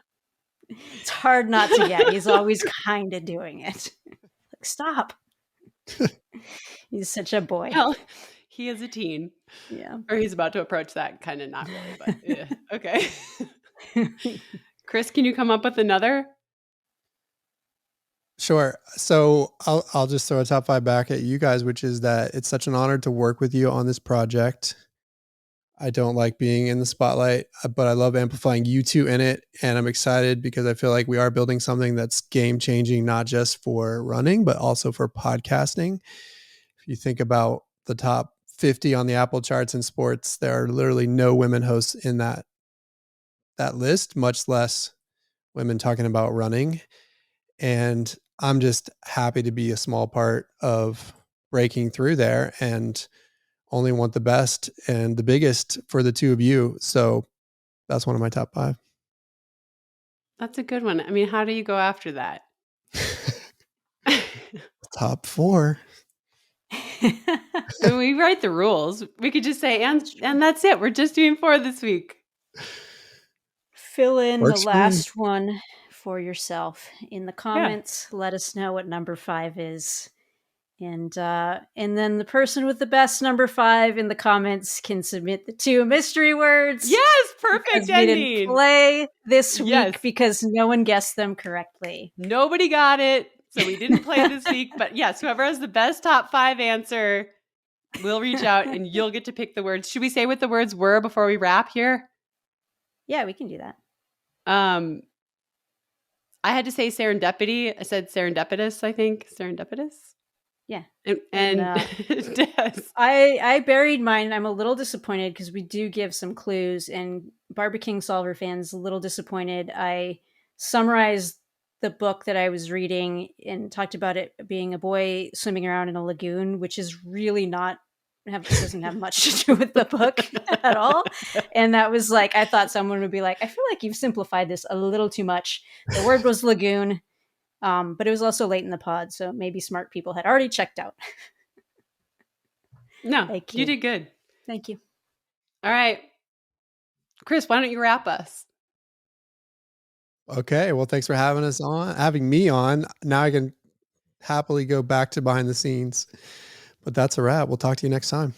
[SPEAKER 1] it's hard not to get. He's always kind of doing it. Like, stop. He's such a boy.
[SPEAKER 3] Well, he is a teen.
[SPEAKER 1] Yeah.
[SPEAKER 3] Or he's about to approach that. Kind of not really, but yeah. Okay. Chris, can you come up with another?
[SPEAKER 2] Sure. So I'll just throw a top 5 back at you guys, which is that it's such an honor to work with you on this project. I don't like being in the spotlight, but I love amplifying you two in it. And I'm excited because I feel like we are building something that's game changing, not just for running, but also for podcasting. If you think about the top 50 on the Apple charts in sports, there are literally no women hosts in that list, much less women talking about running. And I'm just happy to be a small part of breaking through there and only want the best and the biggest for the two of you. So that's one of my top 5.
[SPEAKER 3] That's a good one. I mean, how do you go after that?
[SPEAKER 2] Top 4.
[SPEAKER 3] And we write the rules. We could just say, and that's it. We're just doing 4 this week.
[SPEAKER 1] Fill in the last one for yourself in the comments. Yeah. Let us know what number 5 is. And then the person with the best number 5 in the comments can submit the 2 mystery words.
[SPEAKER 3] Yes, perfect ending.
[SPEAKER 1] We didn't play this week because no one guessed them correctly.
[SPEAKER 3] Nobody got it, so we didn't play this week. But yes, whoever has the best top 5 answer, we'll reach out and you'll get to pick the words. Should we say what the words were before we wrap here?
[SPEAKER 1] Yeah, we can do that.
[SPEAKER 3] I had to say serendipity. I said serendipitous, I think. Serendipitous?
[SPEAKER 1] Yeah.
[SPEAKER 3] And
[SPEAKER 1] I buried mine. I'm a little disappointed because we do give some clues, and Barbara King Solver fans a little disappointed. I summarized the book that I was reading and talked about it being a boy swimming around in a lagoon, which is really doesn't have much to do with the book at all. And that was like, I thought someone would be like, I feel like you've simplified this a little too much. The word was lagoon. But it was also late in the pod, so maybe smart people had already checked out.
[SPEAKER 3] No, you did good.
[SPEAKER 1] Thank you.
[SPEAKER 3] All right. Chris, why don't you wrap us?
[SPEAKER 2] Okay. Well, thanks for having me on. Now I can happily go back to behind the scenes. But that's a wrap. We'll talk to you next time.